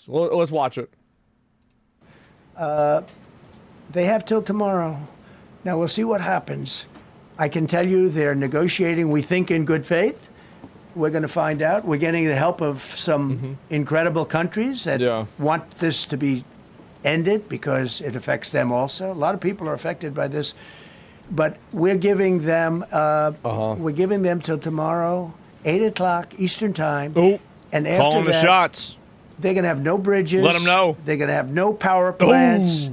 this. Let's watch it. They have till tomorrow. Now, we'll see what happens. I can tell you they're negotiating, we think, in good faith. We're going to find out. We're getting the help of some incredible countries that want this to be ended because it affects them also. A lot of people are affected by this. But we're giving them till tomorrow, 8 o'clock Eastern Time. Oh, and after calling that, the shots. They're going to have no bridges. Let them know. They're going to have no power plants.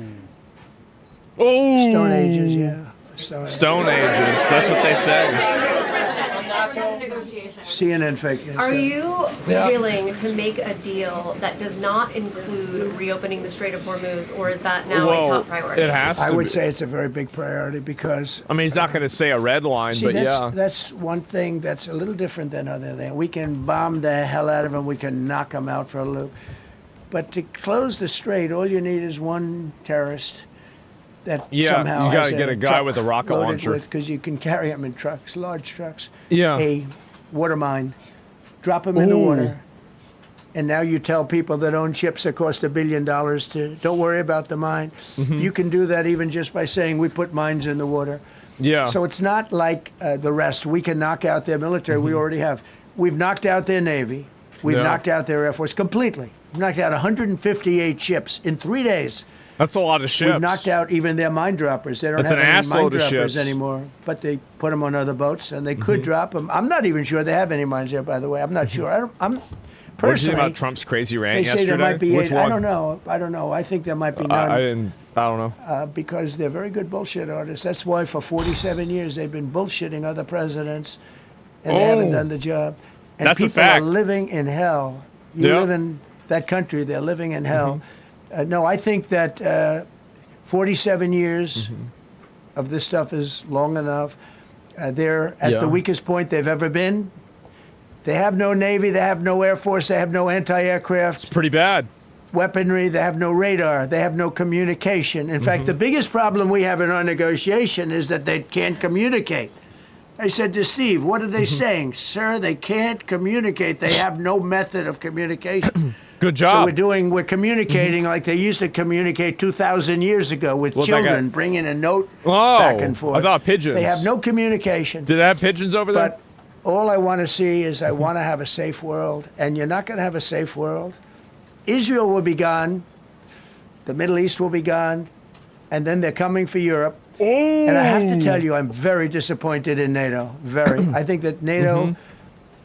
Oh. Stone Ages, yeah. Stone Ages. That's what they say. CNN fake news. Are you willing to make a deal that does not include reopening the Strait of Hormuz, or is that now a top priority? It has to I would be. say it's a very big priority because... I mean, he's not going to say a red line, but that's one thing that's a little different than other things. We can bomb the hell out of them. We can knock them out for a loop. But to close the strait, all you need is one terrorist that somehow you got has to get a guy truck with a rocket loaded launcher. Because you can carry them in trucks, large trucks. Yeah. A water mine, drop them in the water. And now you tell people that own ships that cost $1 billion to don't worry about the mine. You can do that even just by saying we put mines in the water. Yeah. So it's not like the rest. We can knock out their military. We already have. We've knocked out their Navy. We've knocked out their Air Force completely. We've knocked out 158 ships in 3 days. That's a lot of ships. We've knocked out even their mine droppers. They don't have any mine droppers anymore. But they put them on other boats, and they could drop them. I'm not even sure they have any mines there, by the way. I'm not sure. I'm personally. What did you say about Trump's crazy rant yesterday? They say there might be Which 8. one? I don't know. I think there might be none. I don't know. Because they're very good bullshit artists. That's why for 47 years they've been bullshitting other presidents, and they haven't done the job. And That's a people fact. are living in hell. You live in that country, they're living in hell. No, I think that 47 years of this stuff is long enough. They're at the weakest point they've ever been. They have no Navy, they have no Air Force, they have no anti-aircraft. It's pretty bad. Weaponry, they have no radar, they have no communication. In fact, the biggest problem we have in our negotiation is that they can't communicate. I said to Steve, what are they saying? Sir, they can't communicate. They have no method of communication. Good job. So we're communicating like they used to communicate 2,000 years ago with children, bringing a note back and forth. I thought pigeons. They have no communication. Do they have pigeons over there? But all I want to see is I want to have a safe world, and you're not going to have a safe world. Israel will be gone. The Middle East will be gone. And then they're coming for Europe. And I have to tell you, I'm very disappointed in NATO. Very. I think that NATO,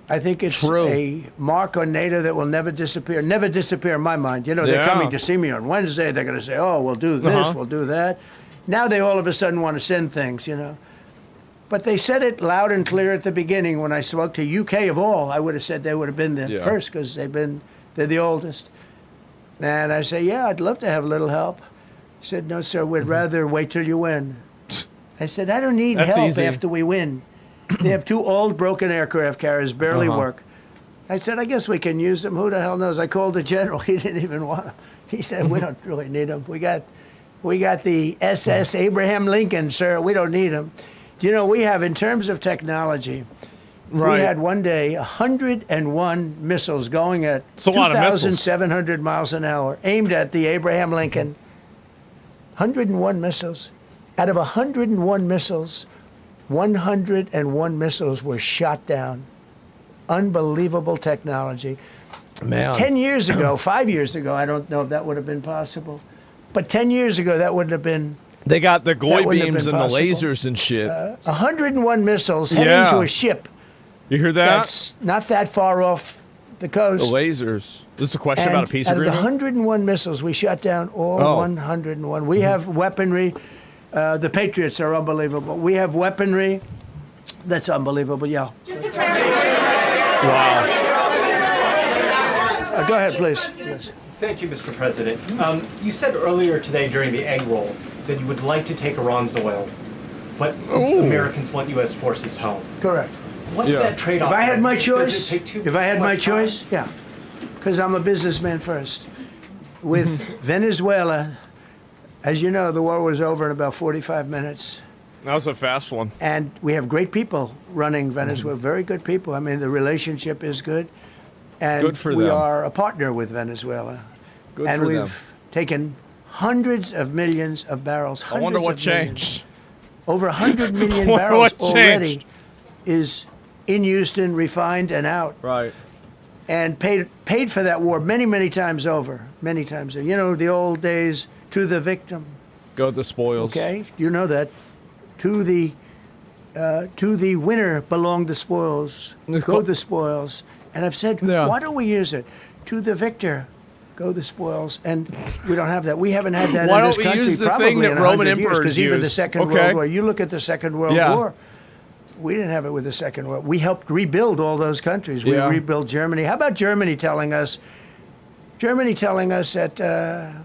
I think it's a mark on NATO that will never disappear. Never disappear in my mind. You know, they're coming to see me on Wednesday. They're going to say, oh, we'll do this, we'll do that. Now they all of a sudden want to send things, you know. But they said it loud and clear at the beginning. When I spoke to UK of all, I would have said they would have been there first because they're the oldest. And I say, yeah, I'd love to have a little help. He said, no, sir, we'd rather wait till you win. I said, I don't need help after we win. They have 2 old broken aircraft carriers, barely work. I said, I guess we can use them. Who the hell knows? I called the general. He didn't even want them. He said, we don't really need them. We got the SS Abraham Lincoln, sir. We don't need them. You know, we have, in terms of technology, we had one day 101 missiles going at 2,700 miles an hour, aimed at the Abraham Lincoln. 101 missiles. Out of 101 missiles, 101 missiles were shot down. Unbelievable technology. Man. 10 years ago, 5 years ago, I don't know if that would have been possible. But 10 years ago, that wouldn't have been. They got the Goy beams and the lasers and shit. 101 missiles heading to a ship. You hear that? That's not that far off the coast. The lasers. This is a question about a peace agreement? agreement? Out of the 101 missiles, we shot down all 101. We have weaponry. The Patriots are unbelievable. We have weaponry that's unbelievable, Just to clarify. Wow. Go ahead, please. Yes. Thank you, Mr. President. You said earlier today during the egg roll that you would like to take Iran's oil, but Americans want U.S. forces home. Correct. What's that trade-off? If I had my Does choice, it take if I had my choice, yeah, because I'm a businessman first. With Venezuela, as you know, the war was over in about 45 minutes. That was a fast one. And we have great people running Venezuela, very good people. I mean, the relationship is good. And Good for we them. are a partner with Venezuela. Good and for we've them. taken hundreds of millions of barrels. I wonder what hundreds of millions. changed. Over 100 million Wonder barrels what already changed. is in Houston, refined and out, Right. and paid for that war many times over. Many times. You know, the old days, to the victim. Go the spoils. Okay, you know that. To the winner belong the spoils. Go the spoils. And I've said, Yeah. why don't we use it? To the victor, go the spoils. And we don't have that. We haven't had that Why in this don't we country use the probably thing that in Roman 100 years, emperors because even the used? Second Okay. World War. You look at the Second World Yeah. War. We didn't have it with the Second World. We helped rebuild all those countries. We Yeah. rebuilt Germany. How about Germany telling us that,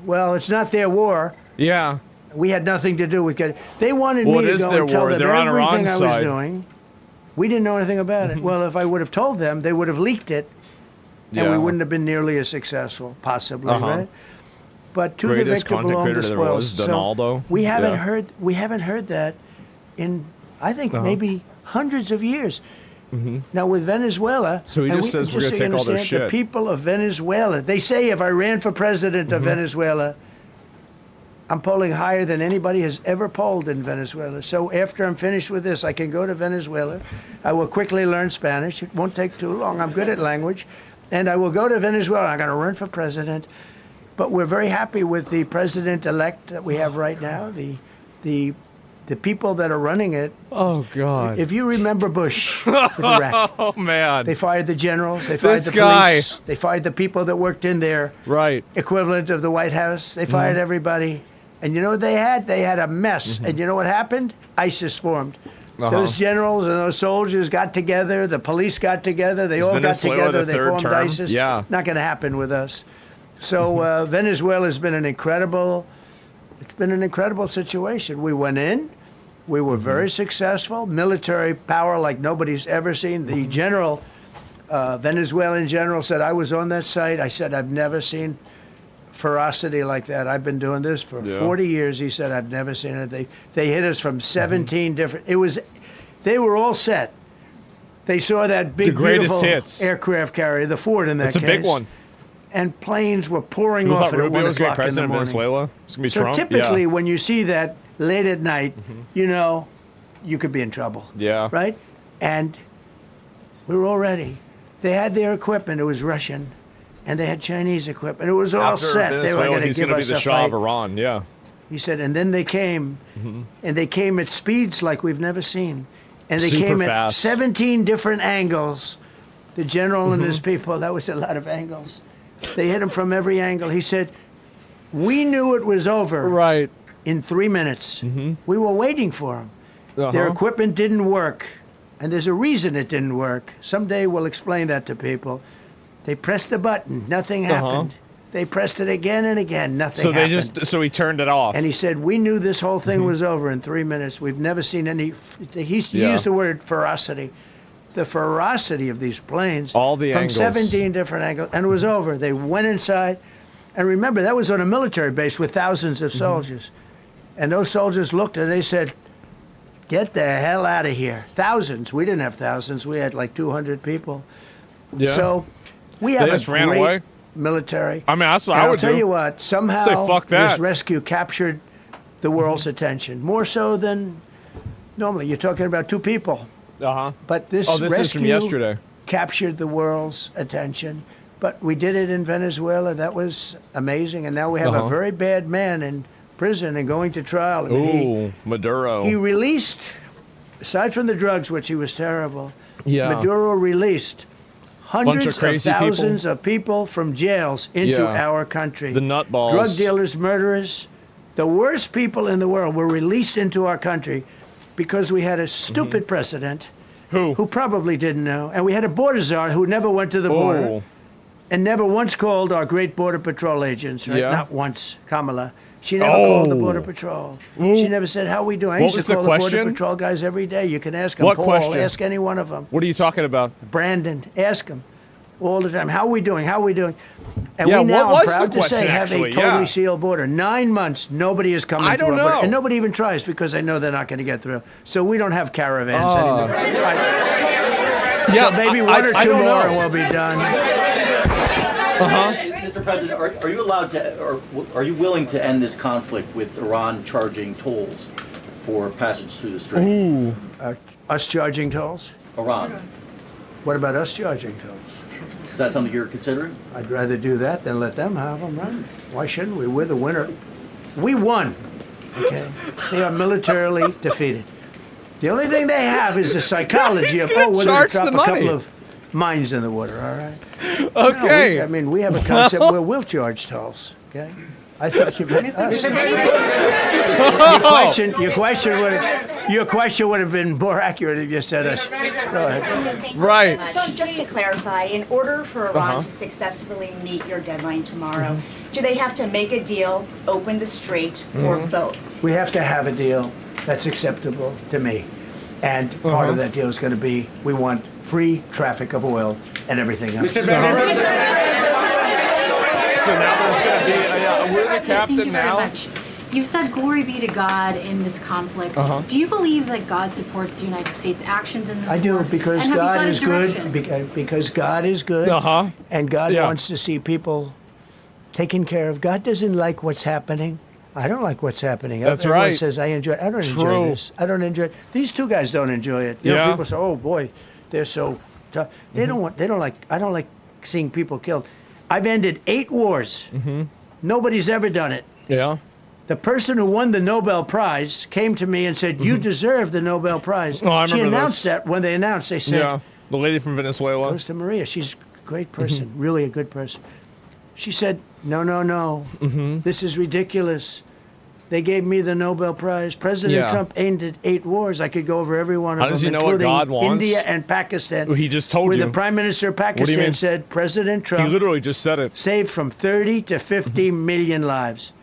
well, it's not their war. Yeah. We had nothing to do with it. They wanted Well, me it to is go their and tell war. them They're on everything Iran's I was side. doing. We didn't know anything about it. Well, if I would have told them, they would have leaked it, and we Yeah. wouldn't have been nearly as successful, possibly, Uh-huh. right? But to the Greatest victor content belong the creator there spoils. was, Donaldo. we haven't Yeah. heard that in, I think, Uh-huh. maybe hundreds of years. Now with Venezuela, So he and just says we're just gonna so you take all their understand, shit. The people of Venezuela, they say if I ran for president of Venezuela, I'm polling higher than anybody has ever polled in Venezuela. So after I'm finished with this, I can go to Venezuela. I will quickly learn Spanish. It won't take too long. I'm good at language. And I will go to Venezuela. I'm going to run for president. But we're very happy with the president-elect that we have right now, the people that are running it. Oh God. If you remember Bush with Iraq, Oh man. they fired the generals, they fired This the guy. police, they fired the people that worked in there. Right. Equivalent of the White House. They fired everybody. And you know what they had? They had a mess. And you know what happened? ISIS formed. Those generals and those soldiers got together. The police got together. They all got Venezuela together. the They third formed term? ISIS. Yeah. Not going to happen with us. So Venezuela has been it's been an incredible situation. We went in. We were very successful. Military power like nobody's ever seen. The general, Venezuelan general said, I was on that site. I said, I've never seen ferocity like that. I've been doing this for 40 years. He said, I've never seen it. They hit us from 17 different, they were all set. They saw that big, The greatest beautiful hits. aircraft carrier, the Ford in that It's a case. big one. And planes were pouring Who off thought at 1 Rubio was going to o'clock be in the president of morning. Venezuela? It's going to be So Trump. typically, Yeah. when you see that late at night, you know you could be in trouble. Yeah. Right? And we were all ready. They had their equipment. It was Russian. And they had Chinese equipment. It was all After set. They were Venezuela, going to he's give going to us be the a Shah of fight. Iran. Yeah. He said, and then they came, and they came at speeds like we've never seen. And they Super came fast. at 17 different angles. The general and his people, that was a lot of angles. They hit him from every angle. He said, we knew it was over Right. in 3 minutes. We were waiting for him. Their Uh-huh. equipment didn't work, and there's a reason it didn't work. Someday we'll explain that to people. They pressed the button, nothing happened. They pressed it again and again, nothing So they happened. so he turned it off. And he said, we knew this whole thing was over in 3 minutes. We've never seen any, he Yeah. used the word ferocity. The ferocity of these planes. All the from angles. 17 different angles, and it was over. They went inside, and remember, that was on a military base with thousands of soldiers. And those soldiers looked and they said, get the hell out of here. Thousands. We didn't have thousands. We had like 200 people. Yeah. So we have just a ran great away? military. I mean, that's what And I I'll would tell do. you what, somehow Say, fuck that. this rescue captured the world's attention, more so than normally. You're talking about two people. Uh-huh. But this Oh, this rescue is from yesterday. captured the world's attention. But we did it in Venezuela. That was amazing. And now we have a Uh-huh. very bad man in prison and going to trial. I mean, Ooh, Maduro. he released, aside from the drugs, which he was terrible, Yeah. Maduro released hundreds of crazy people. thousands of people from jails into Yeah. our country. The nutballs. Drug dealers, murderers, the worst people in the world were released into our country because we had a stupid president Who? who probably didn't know. And we had a border czar who never went to the border Oh. and never once called our great border patrol agents, right? Yeah. Not once, Kamala. She never called the Oh. border patrol. She never said, how we doing? I What used was to the call the border question? patrol guys every day. You can ask them. What Paul, question? ask any one of them. What are you talking about? Brandon, ask them all the time. How we doing? How we doing? And Yeah, we now, what I'm was the proud to say, question, have a actually? totally Yeah. sealed border. 9 months, nobody is coming I to don't our border. know. And nobody even tries because they know they're not going to get through. So we don't have caravans Oh. anymore. Yeah, So maybe one or I two don't more know. and we'll be done. Uh-huh. Mr. President, are you allowed to, or are you willing to end this conflict with Iran charging tolls for passage through the strait? Ooh. Us charging tolls? Iran. What about us charging tolls? Is that something you're considering? I'd rather do that than let them have them, right? Why shouldn't we? We're the winner. We won, okay? They are militarily defeated. The only thing they have is the psychology of, gonna we're going charge to drop the a money. couple of mines in the water, all right? Okay. No, we have a concept where we'll charge tolls, okay? I thought you meant us. Your question would have been more accurate if you said us. Go ahead. Right. So just to clarify, in order for Iran to successfully meet your deadline tomorrow, do they have to make a deal, open the strait, or both? We have to have a deal that's acceptable to me. And part of that deal is going to be we want free traffic of oil and everything else. So now there's going to be, we're the Thank you captain very now. much. You said glory be to God in this conflict. Do you believe that God supports the United States' actions in this I do, war? because And have you God sought is his direction? good. Because God is good. And God Yeah. wants to see people taken care of. God doesn't like what's happening. I don't like what's happening. That's Everyone right. says I enjoy it. I don't enjoy True. this. I don't enjoy it. These two guys don't enjoy it. You know, Yeah. people say, "Oh boy, they're so tough." They don't want. They don't like. I don't like seeing people killed. I've ended 8 wars. Nobody's ever done it. Yeah. The person who won the Nobel Prize came to me and said, "You deserve the Nobel Prize." Oh, I She remember announced those. that when they announced. They said, Yeah. The lady from Venezuela. goes to Maria. She's a great person, really a good person. She said, no, this is ridiculous. They gave me the Nobel Prize. President Yeah. Trump ended 8 wars. I could go over every one of How does them, he know what including God wants? India and Pakistan. He just told where you. the Prime Minister of do you Pakistan mean? said President He Trump literally just said it. saved from 30 to 50 million lives.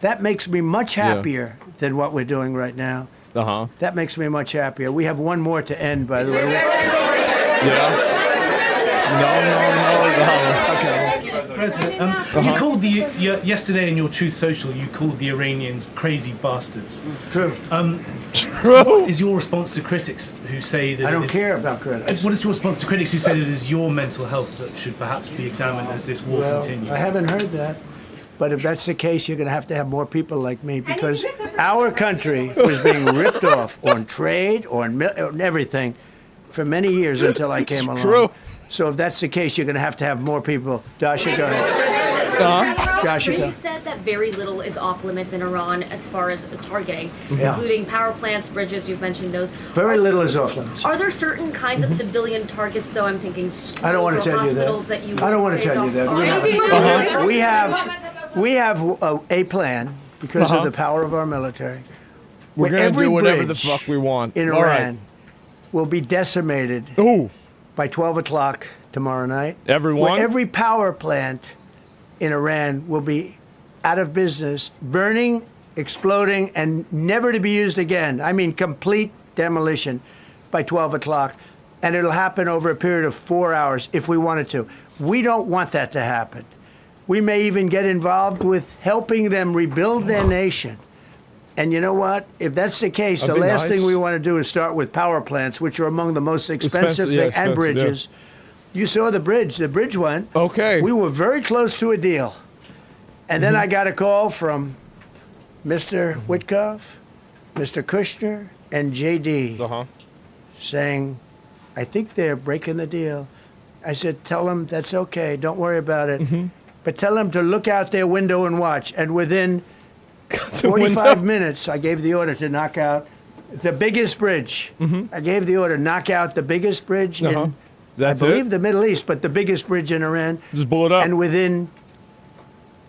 That makes me much happier than what we're doing right now. That makes me much happier. We have one more to end, by the way. Yeah. No. Okay. President, you called yesterday in your Truth Social, you called the Iranians crazy bastards. True. What is your response to critics who say that I don't care about critics. What is your response to critics who say that it is your mental health that should perhaps be examined as this war continues? I haven't heard that. But if that's the case, you're going to have more people like me, because our country was being ripped off on trade, on everything for many years until I came along. True. So if that's the case, you're going to have more people. Dasha, go ahead. Dasha, go. You said that very little is off limits in Iran as far as targeting, Yeah. including power plants, bridges. You've mentioned those. Very little is off limits. Are there certain kinds of civilian targets, though? I'm thinking schools I don't want or to tell you hospitals that. that you I don't want would to say tell is you off- that. We have a plan because of the power of our military. We're where going to every do whatever the bridge fuck we want. in All Iran right. will be decimated Ooh. by 12 o'clock tomorrow night. Everyone? Where every power plant in Iran will be out of business, burning, exploding, and never to be used again. I mean, complete demolition by 12 o'clock. And it'll happen over a period of 4 hours if we wanted to. We don't want that to happen. We may even get involved with helping them rebuild their nation. And you know what? If that's the case, That'd the be last nice. thing we want to do is start with power plants, which are among the most expensive things, and expensive, bridges. You saw the bridge. The bridge went. Okay. We were very close to a deal. And then I got a call from Mr. Witkoff, Mr. Kushner, and JD saying, I think they're breaking the deal. I said, tell them that's okay. Don't worry about it. But tell them to look out their window and watch. And within 45 minutes, I gave the order to knock out the biggest bridge. I gave the order, knock out the biggest bridge in, That's I believe, it? the Middle East, but the biggest bridge in Iran. Just blow it up. And within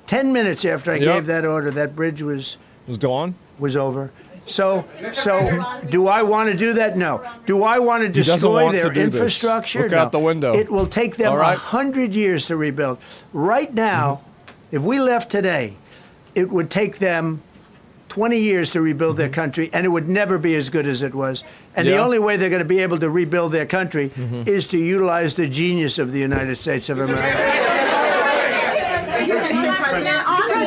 10 minutes after I Yep. gave that order, that bridge was gone? Was over. So do I want to do that? No. Do I want to He doesn't destroy want to their do this. infrastructure? Look No. out the window. It will take them All right. 100 years to rebuild. Right now, if we left today, it would take them 20 years to rebuild their country, and it would never be as good as it was. And the Yeah. only way they're going to be able to rebuild their country is to utilize the genius of the United States of America. President, on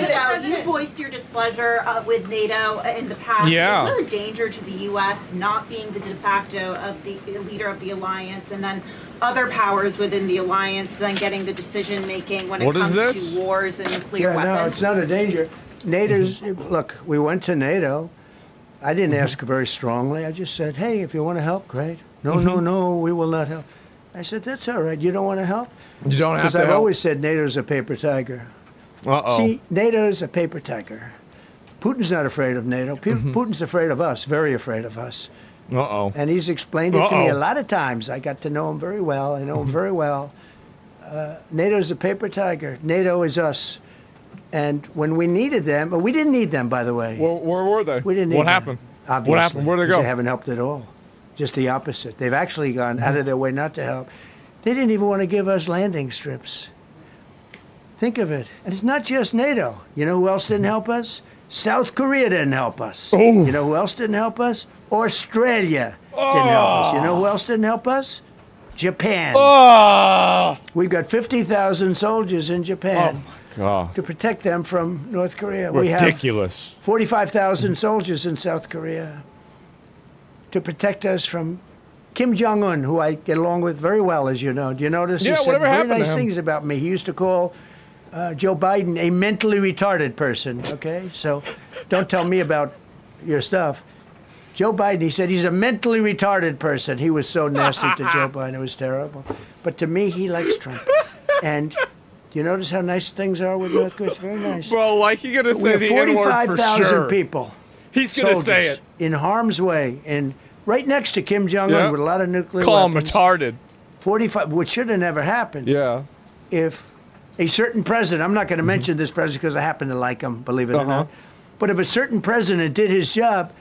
NATO, you voiced your displeasure with NATO in the past. Yeah. Is there a danger to the U.S. not being the de facto of the leader of the alliance, and then other powers within the alliance then getting the decision making when it What is comes this? to wars and nuclear Yeah, weapons? no, it's not a danger. NATO's, look, we went to NATO. I didn't ask very strongly. I just said, hey, if you want to help, great. No, no, we will not help. I said, that's all right. You don't want to help? You don't have Because to I've help. always said NATO's a paper tiger. Uh-oh. See, NATO's a paper tiger. Putin's not afraid of NATO. Putin's afraid of us, very afraid of us. Uh-oh. And he's explained it to me a Uh-oh. lot of times. I got to know him very well. I know him very well. NATO's a paper tiger. NATO is us. And when we needed them, but we didn't need them, by the way. Where were they? We didn't need What them, happened? Obviously, What happened? Where'd they 'cause go? They haven't helped at all. Just the opposite. They've actually gone out of their way not to help. They didn't even want to give us landing strips. Think of it. And it's not just NATO. You know who else didn't help us? South Korea didn't help us. Oh. You know who else didn't help us? Australia didn't help us. You know who else didn't help us? Japan. Oh, We've got 50,000 soldiers in Japan God. to protect them from North Korea. We have Ridiculous. 45,000 soldiers in South Korea to protect us from Kim Jong-un, who I get along with very well, as you know. Do you notice Yeah, he said whatever very happened to nice him? things about me? He used to call Joe Biden a mentally retarded person, okay? So don't tell me about your stuff. Joe Biden, he said he's a mentally retarded person. He was so nasty to Joe Biden. It was terrible. But to me, he likes Trump. And do you notice how nice things are with North Korea? It's very nice. Bro, like he gonna We say have the N-word for 45,000 sure. people. He's gonna say soldiers it. in harm's way, and right next to Kim Jong-un Yeah. with a lot of nuclear Call him weapons. retarded. 45, which should have never happened. Yeah. If a certain president, I'm not going to mention this president because I happen to like him, believe it or not, but if a certain president did his job,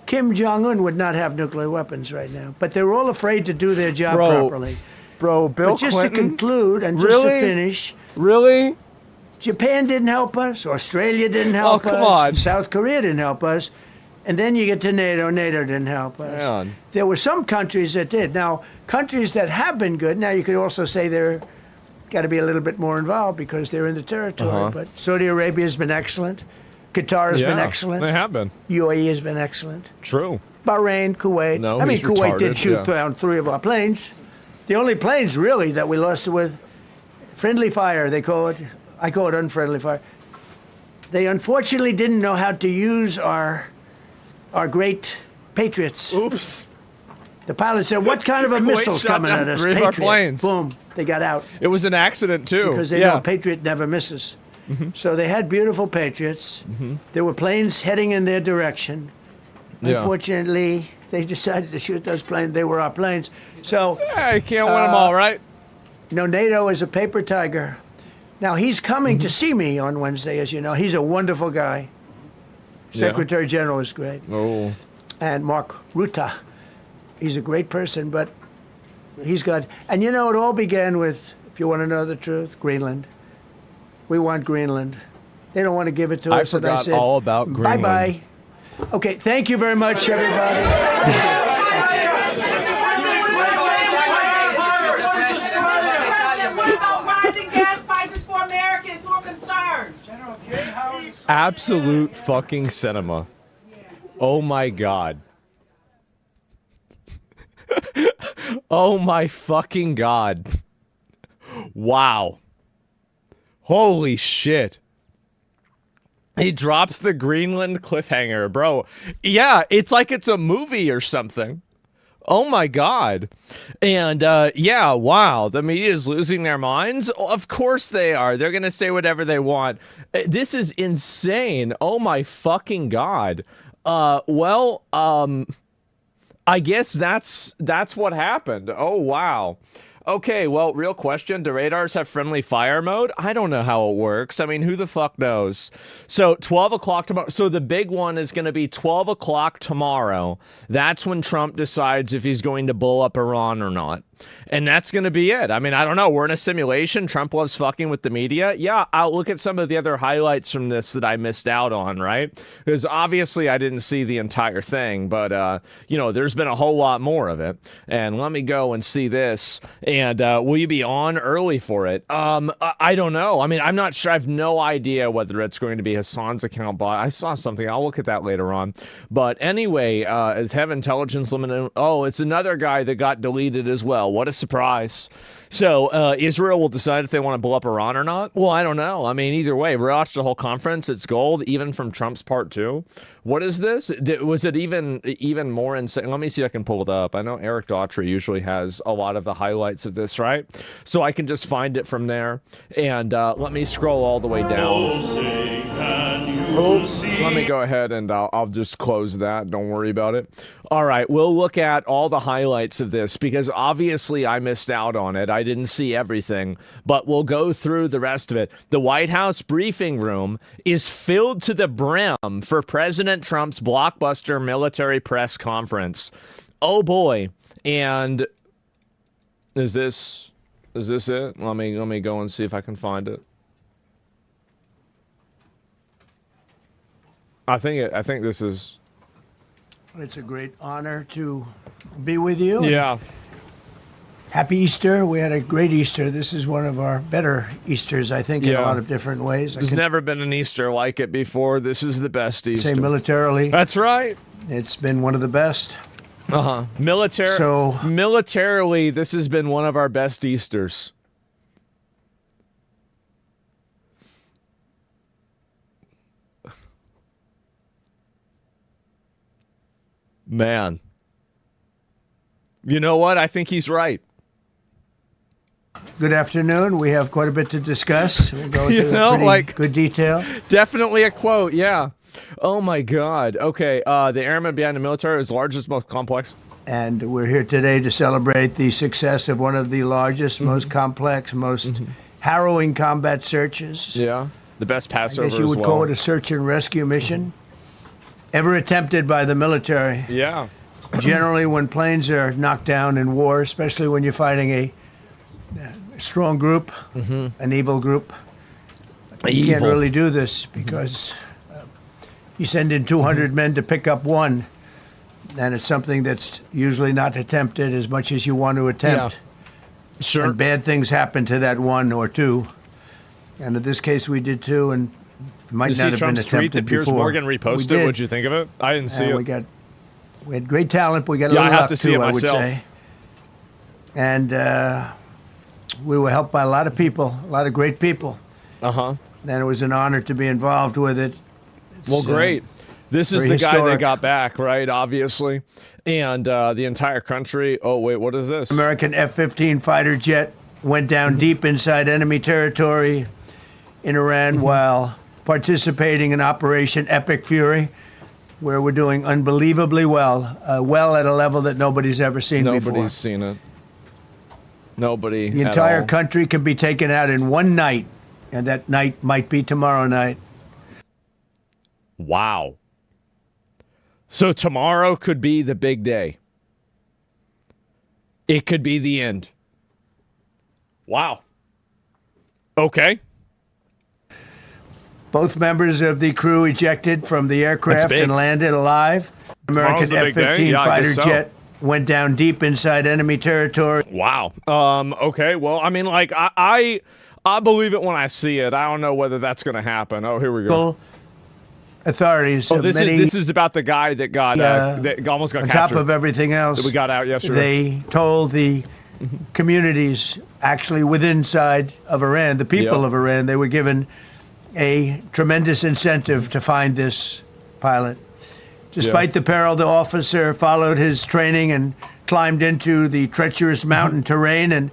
Kim Jong-un would not have nuclear weapons right now. But they were all afraid to do their job properly. Bro, Bill But just Clinton. to conclude and just Really? to finish, Really? Japan didn't help us, Australia didn't help us, come on. South Korea didn't help us, and then you get to NATO, NATO didn't help us. Man. There were some countries that did. Now, countries that have been good, now you could also say they're got to be a little bit more involved because they're in the territory, but Saudi Arabia has been excellent, Qatar has been excellent, They have been. UAE has been excellent, True. Bahrain, Kuwait. No, I mean, he's Kuwait did retarded, shoot yeah. down 3 of our planes. The only planes, really, that we lost with friendly fire, they call it. I call it unfriendly fire. They unfortunately didn't know how to use our great Patriots. Oops. The pilot said, what kind of a Kuwait missile's shot coming down at us? 3 of our Patriot. planes. Boom. They got out It was an accident too. because they know Patriot never misses. So they had beautiful Patriots. There were planes heading in their direction. Yeah. Unfortunately, they decided to shoot those planes. They were our planes. So, Yeah, you can't win them all, right? no, NATO is a paper tiger. Now, he's coming to see me on Wednesday, as you know. He's a wonderful guy. Secretary General is great. Oh. And Mark Rutte. He's a great person, but he's got... And you know, it all began with, if you want to know the truth, Greenland. We want Greenland. They don't want to give it to I us. and forgot said, all about Greenland. Bye-bye. Okay, thank you very much, everybody. Rising gas prices for Americans who are concerned. Absolute fucking cinema. Oh my god. Oh my fucking god. Wow. Holy shit. He drops the Greenland cliffhanger, bro. Yeah, it's like it's a movie or something. Oh my god. And yeah, wow, the media is losing their minds. Of course they are. They're gonna say whatever they want. This is insane. Oh my fucking god. Well, I guess that's what happened. Oh wow. Okay, well, real question. Do radars have friendly fire mode? I don't know how it works. I mean, who the fuck knows? So 12 o'clock tomorrow. So the big one is going to be 12 o'clock tomorrow. That's when Trump decides if he's going to blow up Iran or not. And that's going to be it. I mean, I don't know. We're in a simulation. Trump loves fucking with the media. Yeah, I'll look at some of the other highlights from this that I missed out on, right? Because obviously I didn't see the entire thing, but, you know, there's been a whole lot more of it. And let me go and see this. And will you be on early for it? I don't know. I mean, I'm not sure. I have no idea whether it's going to be Hassan's account bot. I saw something. I'll look at that later on. But anyway, is Have Intelligence Limited? Oh, it's another guy that got deleted as well. What a surprise. So Israel will decide if they want to blow up Iran or not? Well, I don't know. I mean, either way, we watched the whole conference. It's gold, even from Trump's part too. What is this? Was it even more insane? Let me see if I can pull it up. I know Eric Daughtry usually has a lot of the highlights of this, right? So I can just find it from there. And let me scroll all the way down. Oops. Let me go ahead and I'll just close that. Don't worry about it. All right, we'll look at all the highlights of this because obviously I missed out on it. I didn't see everything, but we'll go through the rest of it. The White House briefing room is filled to the brim for President Trump's blockbuster military press conference. Oh boy. And is this it? Let me go and see if I can find it. I think this is. It's a great honor to be with you. Yeah. Happy Easter. We had a great Easter. This is one of our better Easters, I think, in a lot of different ways. There's never been an Easter like it before. This is the best Easter. Say militarily. That's right. It's been one of the best. Militarily, this has been one of our best Easters. Man. You know what? I think he's right. Good afternoon. We have quite a bit to discuss. We'll go into good detail. Definitely a quote, yeah. Oh, my God. Okay, the airmen behind the military is largest, most complex. And we're here today to celebrate the success of one of the largest, most complex, most harrowing combat searches. Yeah, the best Passover I guess you would call it a search and rescue mission ever attempted by the military. Yeah. Generally, when planes are knocked down in war, especially when you're fighting a strong group, an evil group, you can't really do this because you send in 200 men to pick up one, and it's something that's usually not attempted as much as you want to attempt. Yeah. Sure. And bad things happen to that one or two. And in this case, we did two, and might not have been attempted that Piers before. Morgan reposted. What'd you think of it? I didn't see it. We had great talent. We got a little luck too, I would say. And we were helped by a lot of people, a lot of great people. And it was an honor to be involved with it. Well, great. This is the guy that got back, right? Obviously. And the entire country. Oh, wait, what is this? American F-15 fighter jet went down deep inside enemy territory in Iran while participating in Operation Epic Fury, where we're doing unbelievably well, well at a level that nobody's ever seen before. Nobody's seen it. Nobody. The entire country can be taken out in one night, and that night might be tomorrow night. Wow. So tomorrow could be the big day. It could be the end. Wow. Okay. Both members of the crew ejected from the aircraft and landed alive. American F-15 fighter jet went down deep inside enemy territory. Wow. Okay. Well, I mean, like, I believe it when I see it. I don't know whether that's going to happen. Oh, here we go. Authorities. Oh, this is about the guy that got that almost got captured. On top of everything else, that we got out yesterday. They told the communities actually within inside of Iran, the people of Iran, they were given a tremendous incentive to find this pilot. Despite the peril, the officer followed his training and climbed into the treacherous mountain terrain and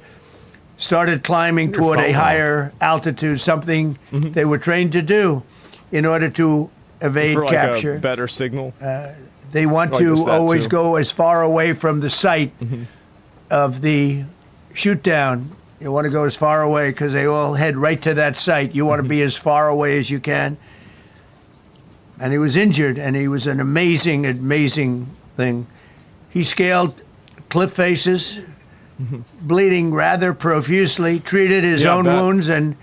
started climbing toward a higher altitude, something they were trained to do in order to evade for like capture. A better signal. They want to always go as far away from the site of the shoot down. You want to go as far away because they all head right to that site. You want to be as far away as you can. And he was injured, and he was an amazing, amazing thing. He scaled cliff faces bleeding rather profusely, treated his Yeah, I own bet. wounds, and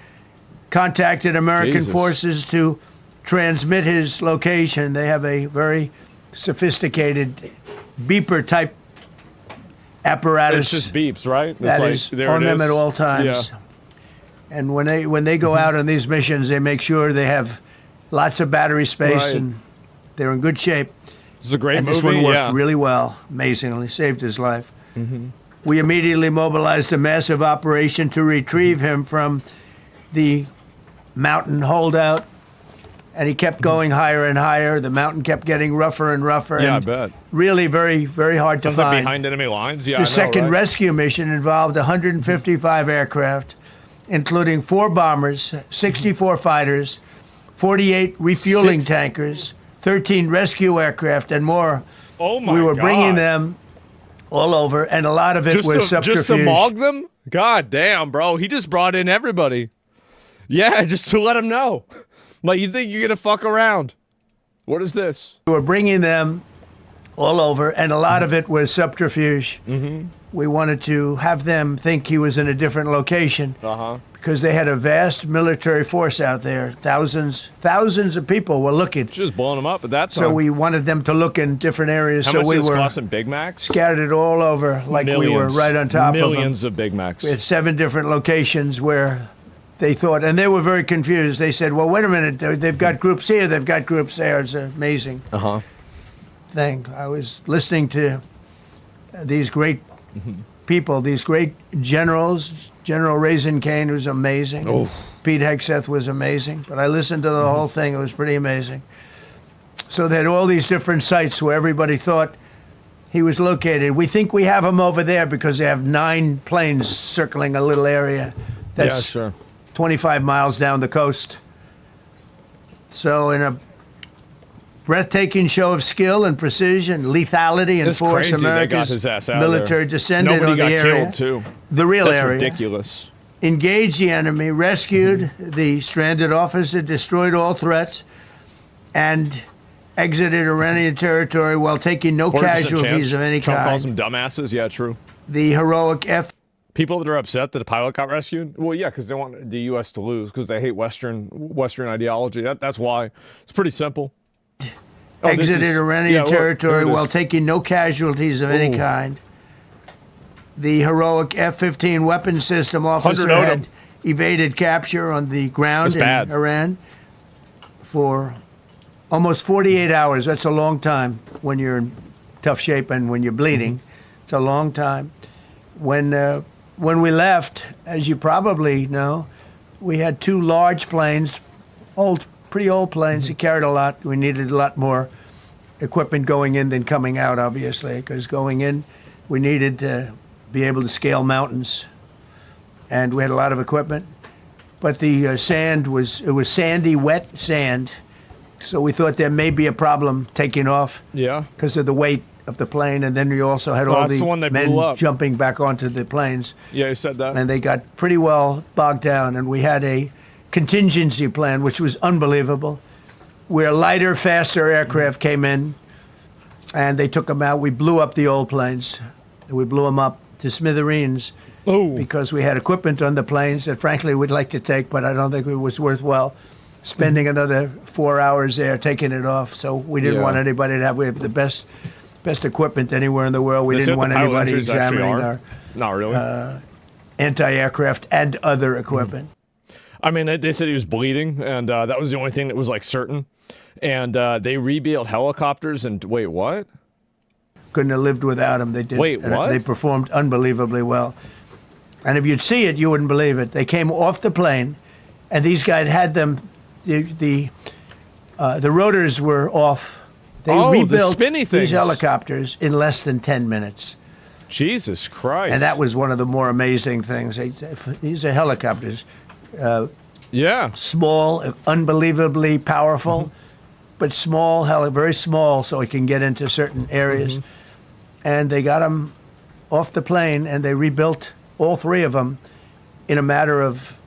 contacted American Jesus. forces to transmit his location. They have a very sophisticated beeper type apparatus It's just beeps, right? It's that like, is there on it them is. at all times. Yeah. And when they go out on these missions, they make sure they have lots of battery space Right. and they're in good shape. This is a great And movie. this one worked yeah. really well, amazingly, saved his life. We immediately mobilized a massive operation to retrieve him from the mountain holdout, and he kept going higher and higher. The mountain kept getting rougher and rougher. Yeah, I and bet. Really very, very hard Sounds to like find. behind enemy lines. Yeah, I The know, second right? rescue mission involved 155 aircraft, including 4 bombers, 64 fighters, 48 refueling tankers, 13 rescue aircraft, and more. Oh my We were God. bringing them all over, and a lot of it was subterfuge. Just to mog them? God damn, bro. He just brought in everybody. Yeah, just to let them know. Like, you think you're going to fuck around. What is this? We were bringing them all over, and a lot of it was subterfuge. We wanted to have them think he was in a different location because they had a vast military force out there. Thousands of people were looking. Just blowing them up at that time. So we wanted them to look in different areas. How so much we does this were cost in Big Macs? scattered it all over like we were Millions. right on top Millions of of Big Macs. them. We had 7 different locations where they thought, and they were very confused. They said, well, wait a minute, they've got groups here, they've got groups there. It's an amazing thing. I was listening to these great people, these great generals. General Raisin Kane was amazing. Oh. Pete Hegseth was amazing. But I listened to the whole thing. It was pretty amazing. So they had all these different sites where everybody thought he was located. We think we have him over there because they have 9 planes circling a little area that's yeah, sure. 25 miles down the coast. So in a breathtaking show of skill and precision, lethality, and It's force, crazy they got America's his ass out military there. descended Nobody on the got area, killed, too. the real That's area. ridiculous. Engaged the enemy, rescued the stranded officer, destroyed all threats, and exited Iranian territory while taking no 40% casualties chance. of any Trump calls kind. them dumbasses. Yeah, true. The heroic People that are upset that the pilot got rescued? Well, yeah, because they want the U.S. to lose because they hate Western ideology. That's why. It's pretty simple. Oh, this exited is- Iranian yeah, look, territory there it is. while taking no casualties of any Ooh. kind. The heroic F-15 weapon system officer 100 had Odom. evaded capture on the ground That's in bad. Iran for almost 48 hours. That's a long time when you're in tough shape and when you're bleeding. Mm-hmm. It's a long time. When we left, as you probably know, we had 2 large planes, pretty old planes. Mm-hmm. It carried a lot. We needed a lot more equipment going in than coming out, obviously, because going in, we needed to be able to scale mountains, and we had a lot of equipment. But the sand was sandy, wet sand, so we thought there may be a problem taking off Yeah. because of the weight of the plane, and then we also had Oh, all that's the one they men blew up. jumping back onto the planes, Yeah, you said that. and they got pretty well bogged down, and we had a contingency plan, which was unbelievable, where lighter, faster aircraft came in, and they took them out. We blew up the old planes. We blew them up to smithereens Oh. because we had equipment on the planes that, frankly, we'd like to take, but I don't think it was worthwhile spending another 4 hours there taking it off. So we didn't Yeah. want anybody to have. We have the best equipment anywhere in the world. We They didn't said want the pilot anybody injuries actually examining are. our Not really. anti-aircraft and other equipment. I mean, they said he was bleeding, and that was the only thing that was like certain. And they rebuilt helicopters. And wait, what? Couldn't have lived without him. They did. Wait, what? They performed unbelievably well. And if you'd see it, you wouldn't believe it. They came off the plane, and these guys had them. The rotors were off. They Oh, the rebuilt spinny these things. helicopters in less than 10 minutes. Jesus Christ. And that was one of the more amazing things. These are helicopters. Yeah. Small, unbelievably powerful, but small, very small, so it can get into certain areas. And they got them off the plane, and they rebuilt all 3 of them in a matter of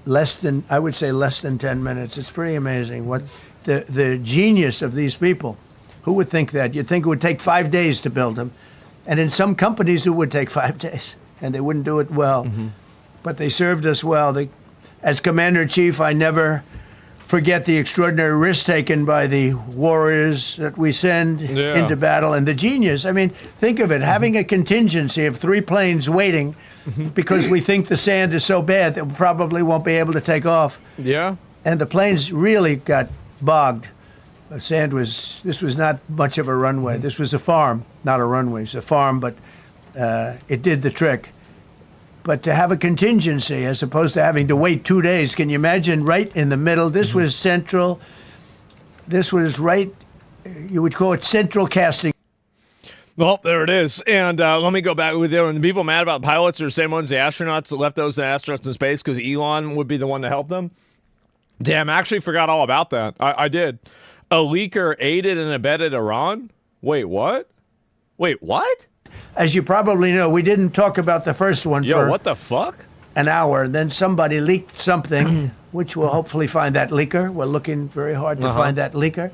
less than 10 minutes. It's pretty amazing what the genius of these people. Who would think that? You'd think it would take 5 days to build them. And in some companies, it would take 5 days. and they wouldn't do it well. But they served us well. As Commander-in-Chief, I never forget the extraordinary risk taken by the warriors that we send into battle and the genius. I mean, think of it, having a contingency of 3 planes waiting because we think the sand is so bad that we probably won't be able to take off. Yeah. And the planes really got bogged. This was not much of a runway. This was a farm, not a runway. It's a farm, but it did the trick. But to have a contingency as opposed to having to wait 2 days, can you imagine right in the middle? This was central. This was right, you would call it central casting. Well, there it is. And let me go back with you. And the people mad about pilots are the same ones, the astronauts that left those astronauts in space because Elon would be the one to help them. Damn, I actually forgot all about that. I did. A leaker aided and abetted Iran? Wait, what? Wait, what? As you probably know, we didn't talk about the first one for what the fuck? an hour. And then somebody leaked something, which we'll hopefully find that leaker. We're looking very hard to find that leaker.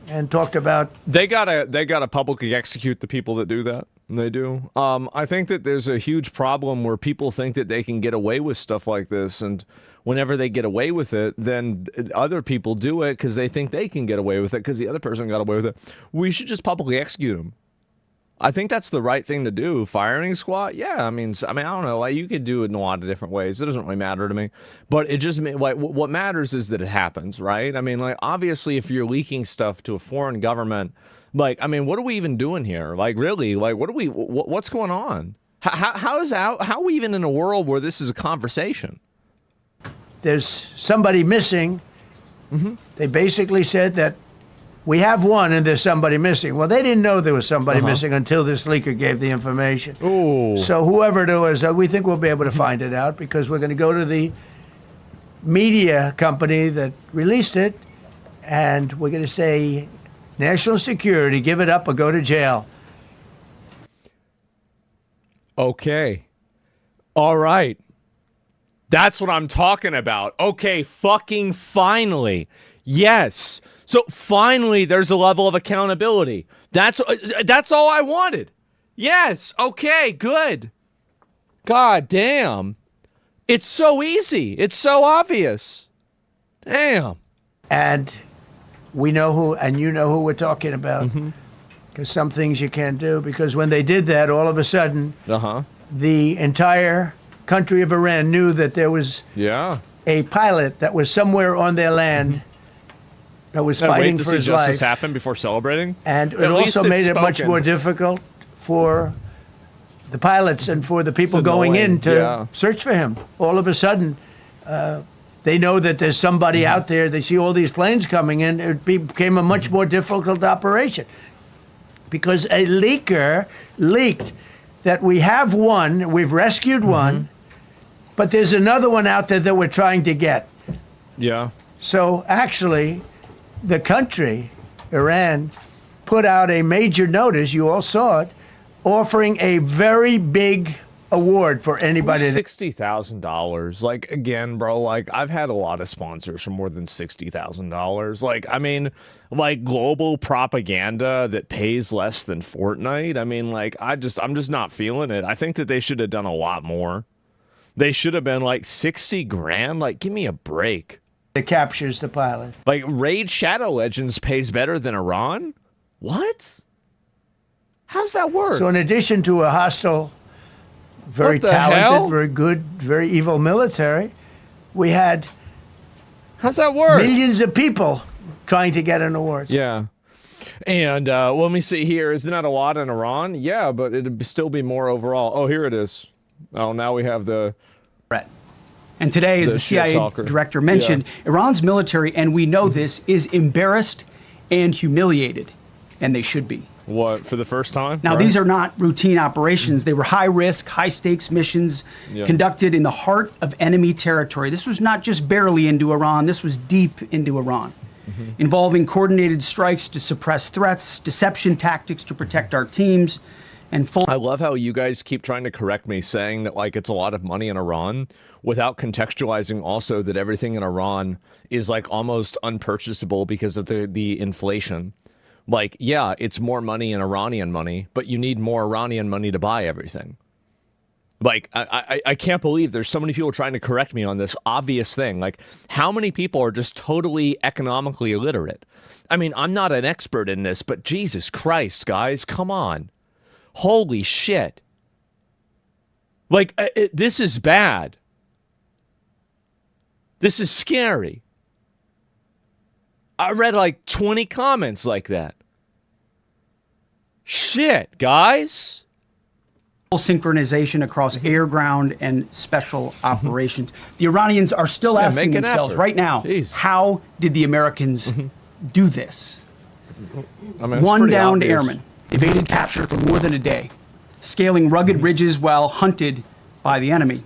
And talked about... They gotta publicly execute the people that do that. They do. I think that there's a huge problem where people think that they can get away with stuff like this, and whenever they get away with it, then other people do it because they think they can get away with it because the other person got away with it. We should just publicly execute them. I think that's the right thing to do. Firing squad, yeah. I mean, I don't know. Like, you could do it in a lot of different ways. It doesn't really matter to me. But it just like what matters is that it happens, right? I mean, like, obviously, if you're leaking stuff to a foreign government, like, I mean, what are we even doing here? Like, really, like, what's going on? How are we even in a world where this is a conversation? There's somebody missing. They basically said that we have one and there's somebody missing. Well, they didn't know there was somebody missing until this leaker gave the information. Ooh. So whoever it was, we think we'll be able to find it out because we're going to go to the media company that released it and we're going to say, national security, give it up or go to jail. Okay. All right. That's what I'm talking about. Okay, fucking finally. Yes. So finally there's a level of accountability. That's all I wanted. Yes. Okay, good. God damn. It's so easy. It's so obvious. Damn. And we know who, and you know who we're talking about. Because some things you can't do. Because when they did that, all of a sudden, the entire country of Iran knew that there was a pilot that was somewhere on their land that was fighting for his life. Wait to see justice happen before celebrating. And it also made it much more difficult for the pilots and for the people going in to search for him. All of a sudden, they know that there's somebody out there. They see all these planes coming in. It became a much more difficult operation because a leaker leaked that we have one, we've rescued one, but there's another one out there that we're trying to get. Yeah. So actually, the country, Iran, put out a major notice, you all saw it, offering a very big award for anybody. $60,000. Like, again, bro, like, I've had a lot of sponsors for more than $60,000. Like, I mean, like, global propaganda that pays less than Fortnite. I mean, like, I'm just not feeling it. I think that they should have done a lot more. They should have been like 60 grand. Like, give me a break. It captures the pilot. Like, Raid Shadow Legends pays better than Iran? What? How's that work? So in addition to a hostile, very talented, very good, very evil military, we had how's that work? Millions of people trying to get an award. Yeah. And let me see here. Isn't that a lot in Iran? Yeah, but it'd still be more overall. Oh, here it is. Oh, now we have the... And today, as the CIA director mentioned, Iran's military, and we know this, is embarrassed and humiliated, and they should be. What, for the first time? Now, these are not routine operations. They were high-risk, high-stakes missions conducted in the heart of enemy territory. This was not just barely into Iran. This was deep into Iran, involving coordinated strikes to suppress threats, deception tactics to protect our teams, and full... I love how you guys keep trying to correct me, saying that, like, it's a lot of money in Iran, without contextualizing also that everything in Iran is, like, almost unpurchasable because of the inflation. Like, yeah, it's more money in Iranian money, but you need more Iranian money to buy everything. Like, I can't believe there's so many people trying to correct me on this obvious thing. Like, how many people are just totally economically illiterate? I mean, I'm not an expert in this, but Jesus Christ, guys, come on. Holy shit. Like, this is bad. This is scary. I read like 20 comments like that. Shit, guys. Synchronization across air, ground, and special operations. The Iranians are still asking make an themselves effort. right now, Jeez. how did the Americans do this? I mean, it's One pretty downed obvious. airman, evaded capture for more than a day, scaling rugged ridges while hunted by the enemy.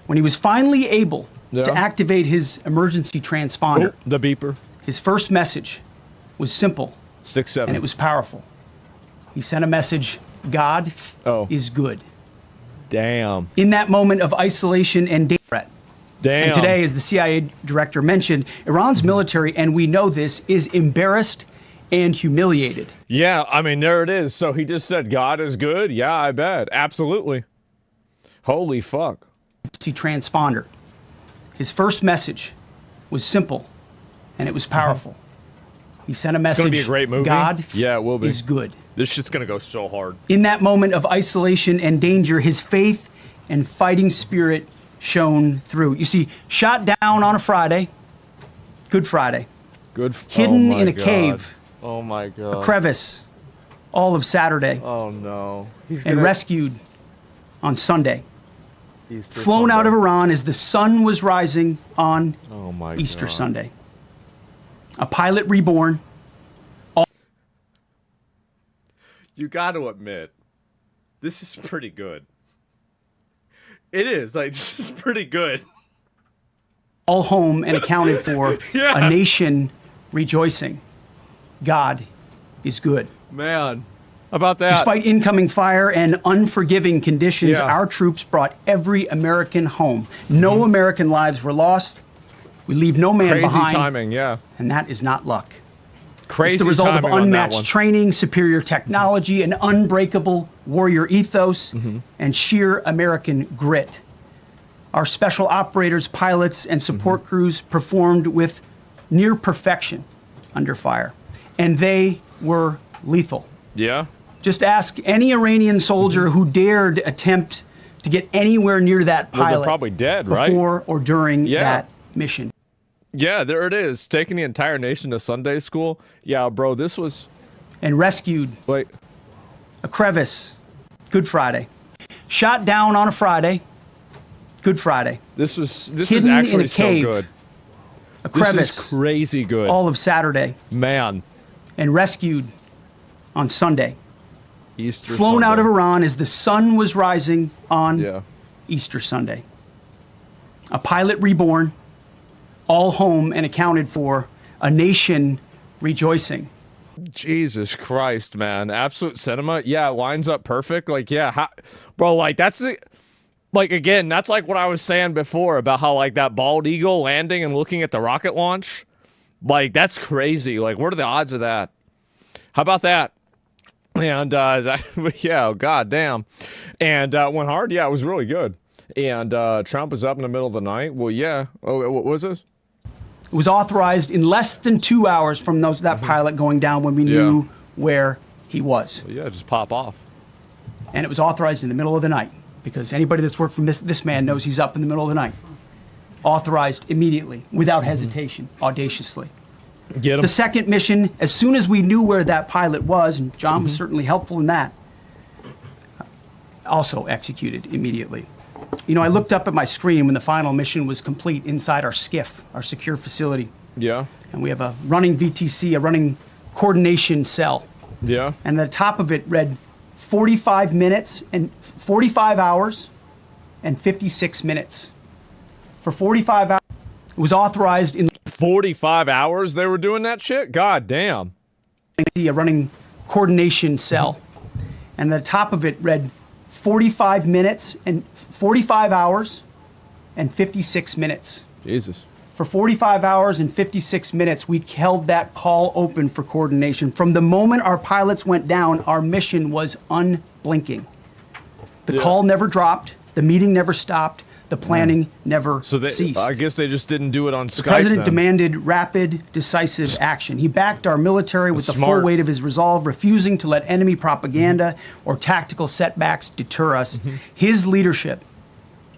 When he was finally able to activate his emergency transponder, The beeper. his first message was simple 6-7. and it was powerful. He sent a message, God is good. Damn. In that moment of isolation and danger threat. Damn. And today, as the CIA director mentioned, Iran's military, and we know this, is embarrassed and humiliated. Yeah, I mean, there it is. So he just said God is good? Yeah, I bet. Absolutely. Holy fuck. Transponder. His first message was simple and it was powerful. He sent a It's message, going to be a great movie. God yeah, it will be. is good. This shit's going to go so hard. In that moment of isolation and danger, his faith and fighting spirit shone through. You see, shot down on a Friday, Good Friday, hidden in a cave, Oh my God. a crevice, all of Saturday, Oh no. He's and gonna... rescued on Sunday. Easter Flown out Sunday. of Iran as the sun was rising on Oh my Easter God. Sunday. A pilot reborn. You got to admit, this is pretty good. It is. Like, this is pretty good. All home and accounted for, Yeah. a nation rejoicing. God is good. Man. How about that? Despite incoming fire and unforgiving conditions, Yeah. our troops brought every American home. No American lives were lost. We leave no man Crazy behind. timing, yeah. And that is not luck. Crazy It's the result of timing on that unmatched one. training, superior technology, an unbreakable warrior ethos, Mm-hmm. and sheer American grit. Our special operators, pilots, and support Mm-hmm. crews performed with near perfection under fire. And they were lethal. Yeah? Just ask any Iranian soldier who dared attempt to get anywhere near that Mm-hmm. Well, pilot they're probably dead, right? before or during Yeah. that mission. Yeah, there it is. Taking the entire nation to Sunday school. Yeah, bro, this was... And rescued Wait. a crevice, Good Friday. Shot down on a Friday, Good Friday. This is Hidden in actually a so cave. good. A This crevice, is crazy good. all of Saturday. Man. And rescued on Sunday. Easter Flown Sunday. out of Iran as the sun was rising on Yeah. Easter Sunday. A pilot reborn, all home and accounted for, a nation rejoicing. Jesus Christ, man. Absolute cinema. Yeah, it lines up perfect. Like, yeah. Bro, like, that's the... Like, again, that's like what I was saying before about how, like, that bald eagle landing and looking at the rocket launch. Like, that's crazy. Like, what are the odds of that? How about that? And, yeah, god damn. And went hard. Yeah, it was really good. And Trump was up in the middle of the night. Well, yeah. Oh, what was this? It was authorized in less than 2 hours from that pilot going down when we knew where he was. Well, yeah, just pop off. And it was authorized in the middle of the night because anybody that's worked for this man knows he's up in the middle of the night. Authorized immediately, without hesitation, audaciously. Get him. The second mission, as soon as we knew where that pilot was, and John was certainly helpful in that, also executed immediately. You know, I looked up at my screen when the final mission was complete inside our SCIF, our secure facility. Yeah. And we have a running VTC, a running coordination cell. Yeah. And the top of it read 45 minutes and 45 hours and 56 minutes. For 45 hours, it was authorized in 45 hours they were doing that shit? God damn. a running coordination cell. And the top of it read 45 minutes and 45 hours and 56 minutes. Jesus. For 45 hours and 56 minutes, we held that call open for coordination. From the moment our pilots went down, our mission was unblinking. The call never dropped. The meeting never stopped. The planning never ceased. I guess they just didn't do it on Skype. The president then. demanded rapid, decisive action. He backed our military with the full weight of his resolve, refusing to let enemy propaganda or tactical setbacks deter us. His leadership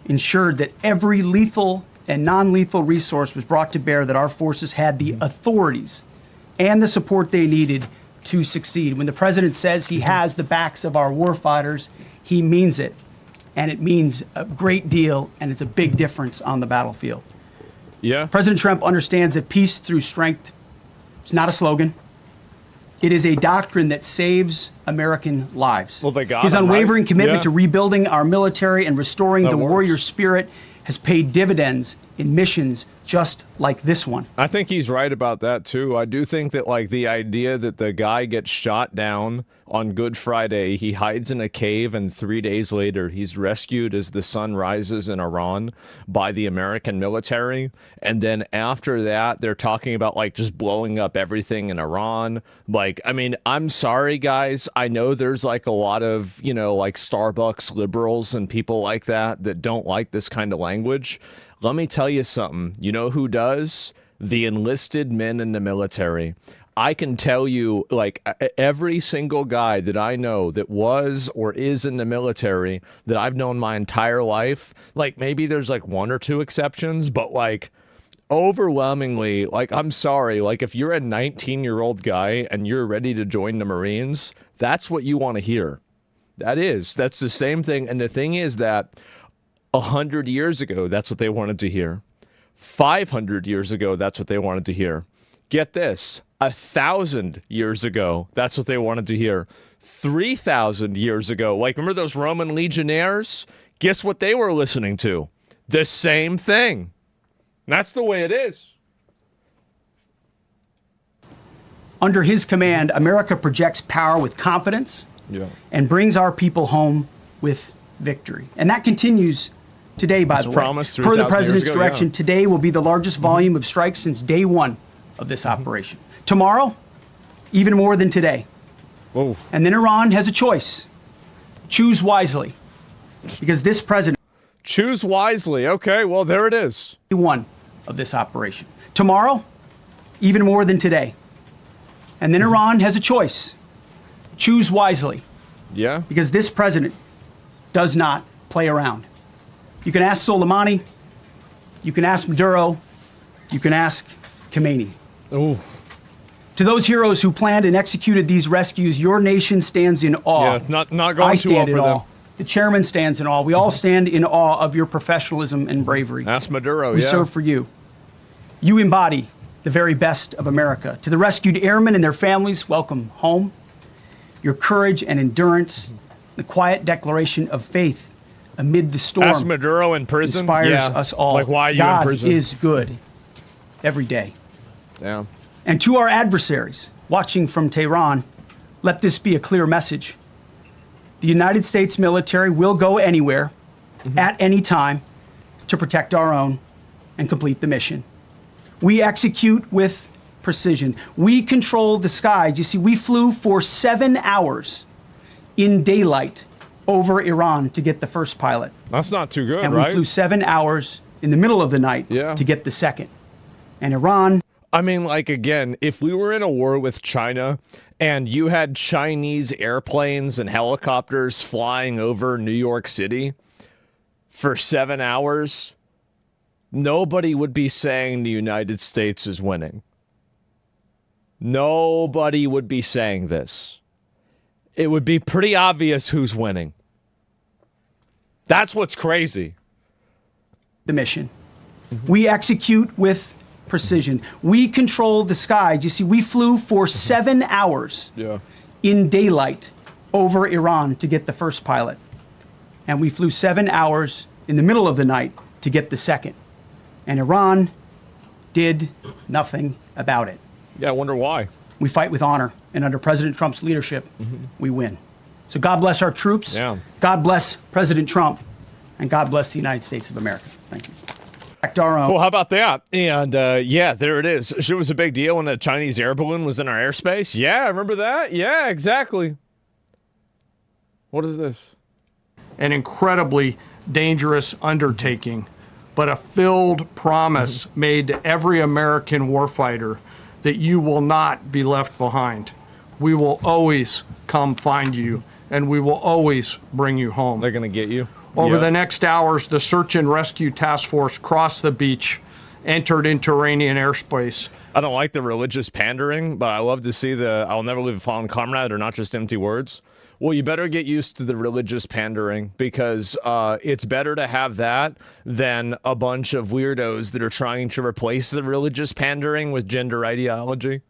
ensured that every lethal and non-lethal resource was brought to bear, that our forces had the authorities and the support they needed to succeed. When the president says he has the backs of our warfighters, he means it. And it means a great deal, and it's a big difference on the battlefield. Yeah. President Trump understands that peace through strength is not a slogan. It is a doctrine that saves American lives. Well, they got His him, unwavering right? commitment Yeah. to rebuilding our military and restoring the warrior spirit has paid dividends in missions just like this one. I think he's right about that too. I do think that like the idea that the guy gets shot down on Good Friday, he hides in a cave, and 3 days later he's rescued as the sun rises in Iran by the American military, and then after that they're talking about like just blowing up everything in Iran. Like, I mean, I'm sorry guys, I know there's like a lot of, you know, like Starbucks liberals and people like that don't like this kind of language. Let me tell you something. You know who does? The enlisted men in the military. I can tell you, like, every single guy that I know that was or is in the military that I've known my entire life, like, maybe there's like one or two exceptions, but like, overwhelmingly, like, I'm sorry, like, if you're a 19-year-old guy and you're ready to join the Marines, that's what you want to hear. That's the same thing. And the thing is that 100 years ago, that's what they wanted to hear. 500 years ago, that's what they wanted to hear. Get this, 1,000 years ago, that's what they wanted to hear. 3,000 years ago, like, remember those Roman legionnaires? Guess what they were listening to? The same thing. That's the way it is. Under his command, America projects power with confidence and brings our people home with victory. And that continues today, by the way. Per the president's direction, today will be the largest volume of strikes since day one of this operation. Tomorrow, even more than today. Whoa. And then Iran has a choice. Choose wisely. Because this president... Choose wisely. Okay, well, there it is. Day one of this operation. Tomorrow, even more than today. And then Iran has a choice. Choose wisely. Yeah. Because this president does not play around. You can ask Soleimani, you can ask Maduro, you can ask Khomeini. Oh. To those heroes who planned and executed these rescues, your nation stands in awe. Yeah, not going too well for them. The chairman stands in awe. We all stand in awe of your professionalism and bravery. Ask Maduro, We serve for you. You embody the very best of America. To the rescued airmen and their families, welcome home. Your courage and endurance, the quiet declaration of faith amid the storm. Ask Maduro in prison? Inspires Yeah. us all. Like, why are you God in prison? is good every day. Yeah. And to our adversaries watching from Tehran, let this be a clear message. The United States military will go anywhere, at any time, to protect our own and complete the mission. We execute with precision. We control the skies. You see, we flew for 7 hours in daylight over Iran to get the first pilot. That's not too good, And right? we flew 7 hours in the middle of the night to get the second. And Iran... I mean, like, again, if we were in a war with China and you had Chinese airplanes and helicopters flying over New York City for 7 hours, nobody would be saying the United States is winning. Nobody would be saying this. It would be pretty obvious who's winning. That's what's crazy. The mission. We execute with precision. We control the skies. You see, we flew for 7 hours in daylight over Iran to get the first pilot. And we flew 7 hours in the middle of the night to get the second. And Iran did nothing about it. Yeah, I wonder why. We fight with honor. And under President Trump's leadership, we win. So God bless our troops. Yeah. God bless President Trump. And God bless the United States of America. Thank you. Our own. Well, how about that? And yeah, there it is. It was a big deal when a Chinese air balloon was in our airspace. Yeah, remember that? Yeah, exactly. What is this? an incredibly dangerous undertaking, but a filled promise made to every American warfighter that you will not be left behind. We will always come find you, and we will always bring you home. They're going to get you. Over Yep. the next hours, the search and rescue task force crossed the beach, entered into Iranian airspace. I don't like the religious pandering, but I love to see the "I'll never leave a fallen comrade" are not just empty words. Well, you better get used to the religious pandering, because it's better to have that than a bunch of weirdos that are trying to replace the religious pandering with gender ideology.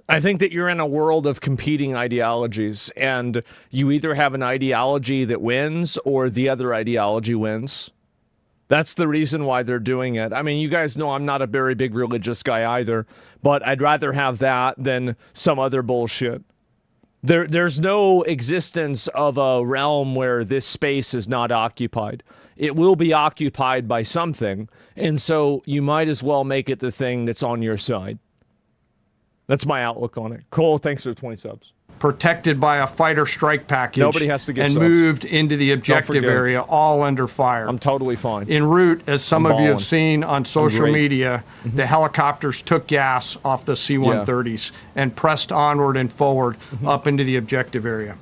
I think that you're in a world of competing ideologies, and you either have an ideology that wins or the other ideology wins. That's the reason why they're doing it. I mean, you guys know I'm not a very big religious guy either, but I'd rather have that than some other bullshit. There's no existence of a realm where this space is not occupied. It will be occupied by something, and so you might as well make it the thing that's on your side. That's my outlook on it. Cole, thanks for the 20 subs. Protected by a fighter strike package. Nobody has to get and subs. moved into the objective forget. area, all under fire. I'm totally fine. En route, as some I'm of you have balling. seen on social great. media, the helicopters took gas off the C-130s and pressed onward and forward up into the objective area.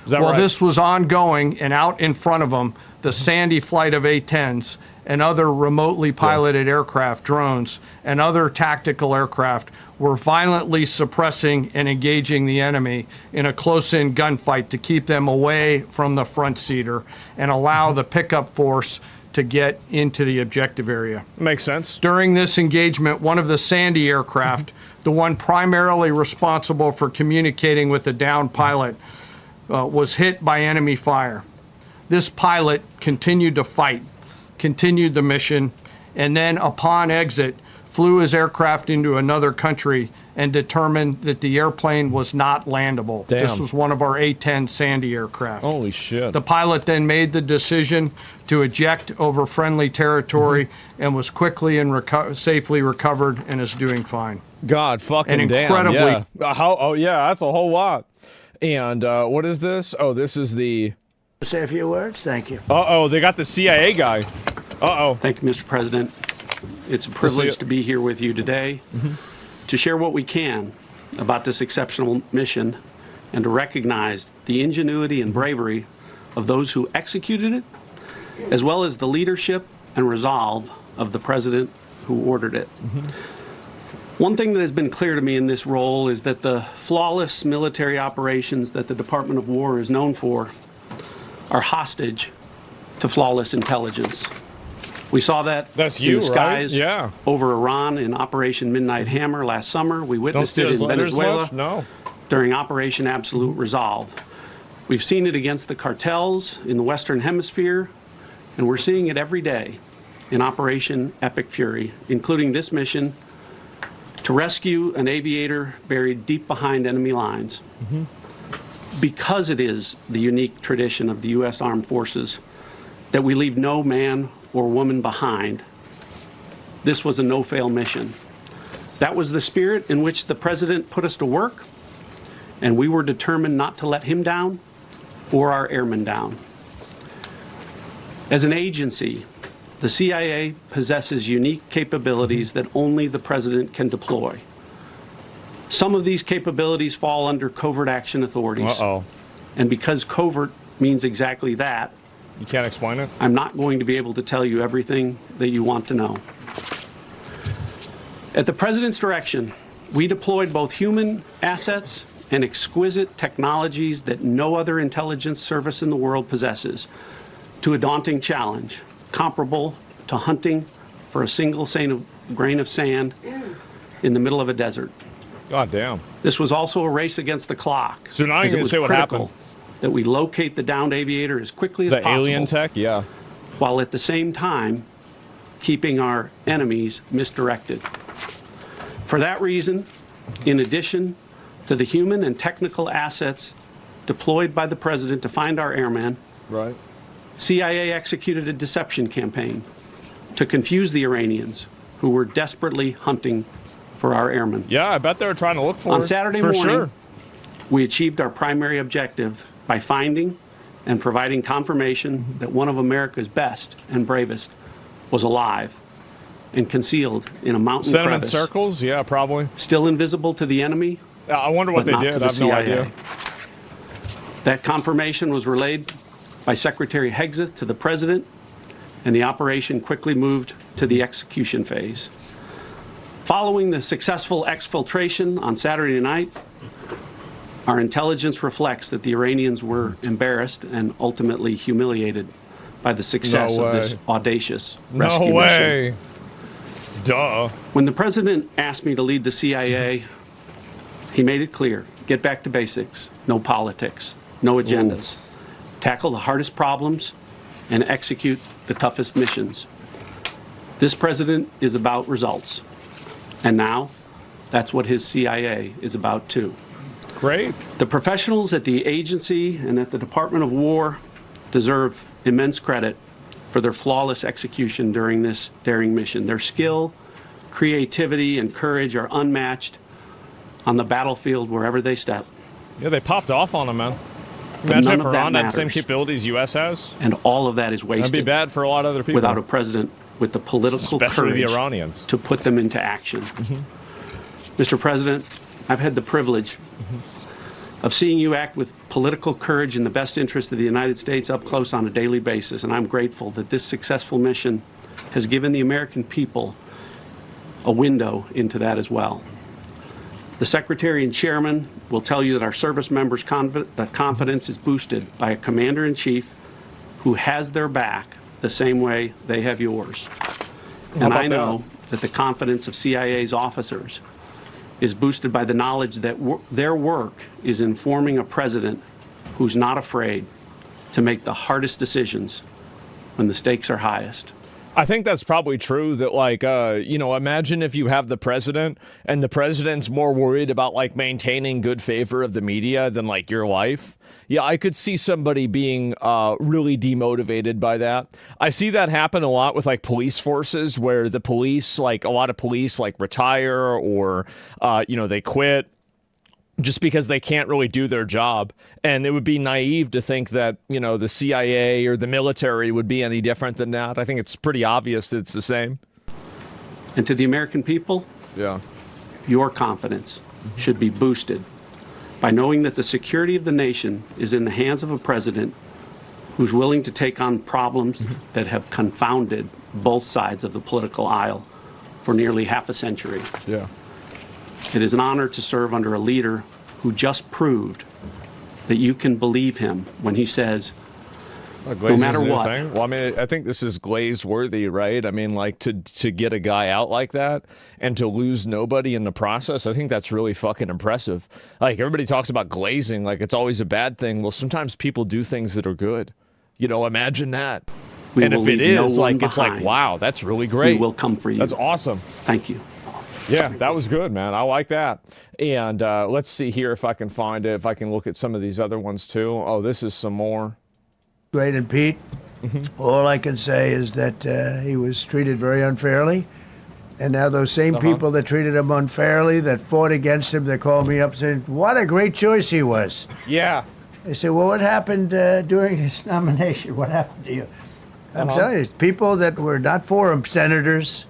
Is that While right? this was ongoing, and out in front of them, the Sandy flight of A-10s and other remotely piloted aircraft, drones, and other tactical aircraft were violently suppressing and engaging the enemy in a close-in gunfight to keep them away from the front seater and allow the pickup force to get into the objective area. Makes sense. During this engagement, one of the Sandy aircraft, the one primarily responsible for communicating with the downed pilot, was hit by enemy fire. This pilot continued to fight, continued the mission, and then upon exit, flew his aircraft into another country and determined that the airplane was not landable. Damn. This was one of our A-10 Sandy aircraft. Holy shit. The pilot then made the decision to eject over friendly territory and was quickly and safely recovered and is doing fine. God fucking And damn. incredibly- Yeah. Oh, yeah, that's a whole lot. And what is this? Oh, this is the... Say a few words? Thank you. Uh-oh, they got the CIA guy. Uh-oh. Thank you, Mr. President. It's a privilege to be here with you today to share what we can about this exceptional mission and to recognize the ingenuity and bravery of those who executed it, as well as the leadership and resolve of the President who ordered it. One thing that has been clear to me in this role is that the flawless military operations that the Department of War is known for are hostage to flawless intelligence. We saw that That's in you, the skies right? Yeah. over Iran in Operation Midnight Hammer last summer. We Don't witnessed steal it his in letters Venezuela much? No. during Operation Absolute Resolve. We've seen it against the cartels in the Western Hemisphere, and we're seeing it every day in Operation Epic Fury, including this mission to rescue an aviator buried deep behind enemy lines. Because it is the unique tradition of the U.S. Armed Forces that we leave no man or woman behind, this was a no-fail mission. That was the spirit in which the President put us to work, and we were determined not to let him down or our airmen down. As an agency, the CIA possesses unique capabilities that only the President can deploy. Some of these capabilities fall under covert action authorities. Uh-oh. And because covert means exactly that, You can't explain it? I'm not going to be able to tell you everything that you want to know. At the President's direction, we deployed both human assets and exquisite technologies that no other intelligence service in the world possesses to a daunting challenge, comparable to hunting for a single grain of sand in the middle of a desert. God damn. This was also a race against the clock. So now you're as it gonna was say what critical happened. That we locate the downed aviator as quickly as The possible. alien tech? Yeah. While at the same time keeping our enemies misdirected. For that reason, in addition to the human and technical assets deployed by the President to find our airmen, Right. CIA executed a deception campaign to confuse the Iranians who were desperately hunting for our airmen. Yeah, I bet they were trying to look for On it. Saturday for morning, sure. we achieved our primary objective by finding and providing confirmation that one of America's best and bravest was alive and concealed in a mountain Send them in crevice. circles? Yeah, probably. Still invisible to the enemy. I wonder what but they not did. to I the have no CIA. idea. That confirmation was relayed by Secretary Hegseth to the president, and the operation quickly moved to the execution phase. Following the successful exfiltration on Saturday night, our intelligence reflects that the Iranians were embarrassed and ultimately humiliated by the success of this audacious rescue mission. Duh. When the president asked me to lead the CIA, he made it clear, get back to basics, no politics, no agendas. Tackle the hardest problems and execute the toughest missions. This president is about results. And now, that's what his CIA is about too. Great. The professionals at the agency and at the Department of War deserve immense credit for their flawless execution during this daring mission. Their skill, creativity, and courage are unmatched on the battlefield wherever they step. Yeah, they popped off on them, man. But Imagine none if of that Iran had the same matters. capabilities U.S. has. And all of that is wasted. That'd be bad for a lot of other people. Without a president with the political Especially the courage Iranians. to put them into action. Mr. President, I've had the privilege of seeing you act with political courage in the best interest of the United States up close on a daily basis, and I'm grateful that this successful mission has given the American people a window into that as well. The Secretary and Chairman will tell you that our service members' confidence is boosted by a Commander-in-Chief who has their back the same way they have yours. And I know that the confidence of CIA's officers is boosted by the knowledge that their work is informing a president who's not afraid to make the hardest decisions when the stakes are highest. I think that's probably true that, like, imagine if you have the president and the president's more worried about, like, maintaining good favor of the media than, like, your life. Yeah, I could see somebody being really demotivated by that. I see that happen a lot with, like, police forces where the police, like, a lot of police, like, retire or, they quit just because they can't really do their job. And it would be naive to think that, the CIA or the military would be any different than that. I think it's pretty obvious that it's the same. And to the American people, yeah, your confidence should be boosted by knowing that the security of the nation is in the hands of a president who's willing to take on problems that have confounded both sides of the political aisle for nearly half a century. Yeah. It is an honor to serve under a leader who just proved that you can believe him when he says, no matter what. Well, I mean, I think this is Glaze-worthy, right? I mean, like, to get a guy out like that and to lose nobody in the process, I think that's really fucking impressive. Like, everybody talks about glazing like it's always a bad thing. Well, sometimes people do things that are good. Imagine that. And if it is, like, it's like, wow, that's really great. We will come for you. That's awesome. Thank you. Yeah, that was good, man. I like that. And let's see here if I can find it, if I can look at some of these other ones too. Oh, this is some more. Great, and Pete, all I can say is that he was treated very unfairly. And now those same people that treated him unfairly, that fought against him, they called me up saying, what a great choice he was. Yeah. They said, well, what happened during his nomination? What happened to you? I'm telling you, people that were not for him, senators,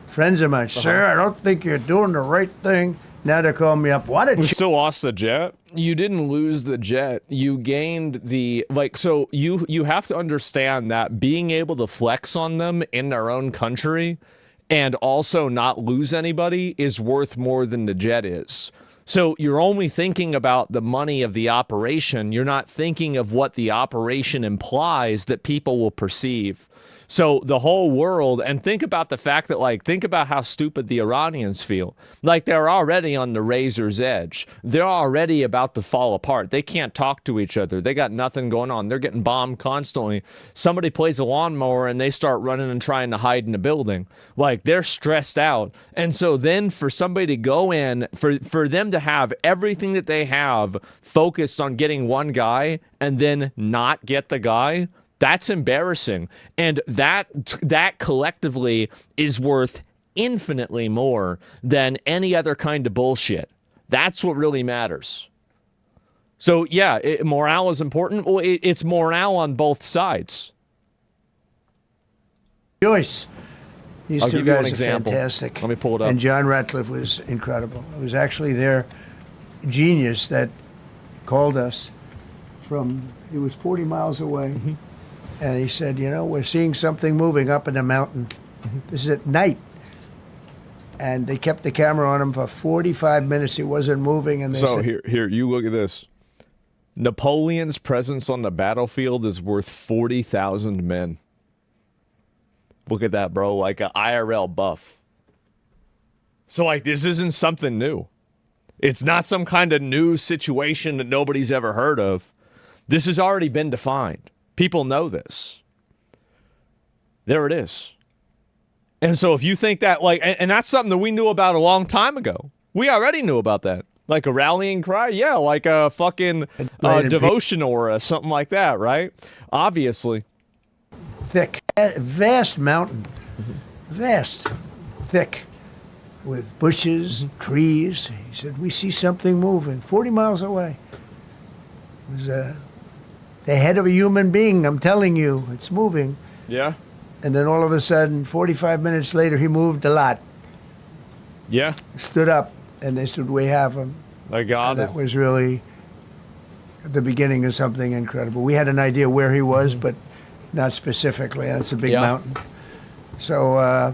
friends of mine, sir, I don't think you're doing the right thing. Now they're calling me up. What a We still lost the jet. You didn't lose the jet. You gained the, so you have to understand that being able to flex on them in their own country and also not lose anybody is worth more than the jet is. So you're only thinking about the money of the operation. You're not thinking of what the operation implies that people will perceive. So the whole world, and think about the fact that, like, think about how stupid the Iranians feel. Like, they're already on the razor's edge. They're already about to fall apart. They can't talk to each other. They got nothing going on. They're getting bombed constantly. Somebody plays a lawnmower and they start running and trying to hide in a building. Like, they're stressed out. And so then for somebody to go in, for them to have everything that they have focused on getting one guy and then not get the guy, that's embarrassing. And that collectively is worth infinitely more than any other kind of bullshit. That's what really matters. So, yeah, morale is important. Well, it's morale on both sides. Joyce. These I'll two give you an guys are example. fantastic. Let me pull it up. And John Ratcliffe was incredible. It was actually their genius that called us from, it was 40 miles away. Mm-hmm. And he said, you know, we're seeing something moving up in the mountain. Mm-hmm. This is at night. And they kept the camera on him for 45 minutes. He wasn't moving. And they So said, here, you look at this. Napoleon's presence on the battlefield is worth 40,000 men. Look at that, bro. Like an IRL buff. So, like, this isn't something new. It's not some kind of new situation that nobody's ever heard of. This has already been defined. People know this. There it is. And so if you think that, like, and that's something that we knew about a long time ago. We already knew about that. Like a rallying cry? Yeah, like a fucking devotion or something like that, right? Obviously. thick, vast mountain, vast, thick, with bushes, trees. He said, we see something moving 40 miles away. It was the head of a human being, I'm telling you, it's moving. Yeah. And then all of a sudden, 45 minutes later, he moved a lot. Yeah. Stood up, and they said, we have him. I got it. That was really the beginning of something incredible. We had an idea where he was, but not specifically, and it's a big mountain. So I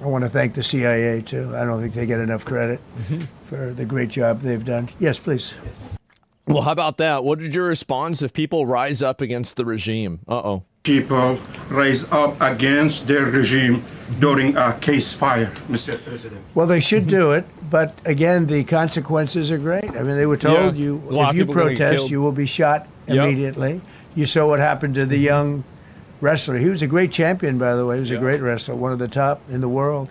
want to thank the CIA, too. I don't think they get enough credit for the great job they've done. Yes, please. Well, how about that? What did your response if people rise up against the regime? Uh-oh. People rise up against their regime during a case fire, Mr. President. Well, they should do it, but again, the consequences are great. I mean, they were told you, if you protest, you will be shot immediately. You saw what happened to the young wrestler. He was a great champion, by the way. He was a great wrestler, one of the top in the world.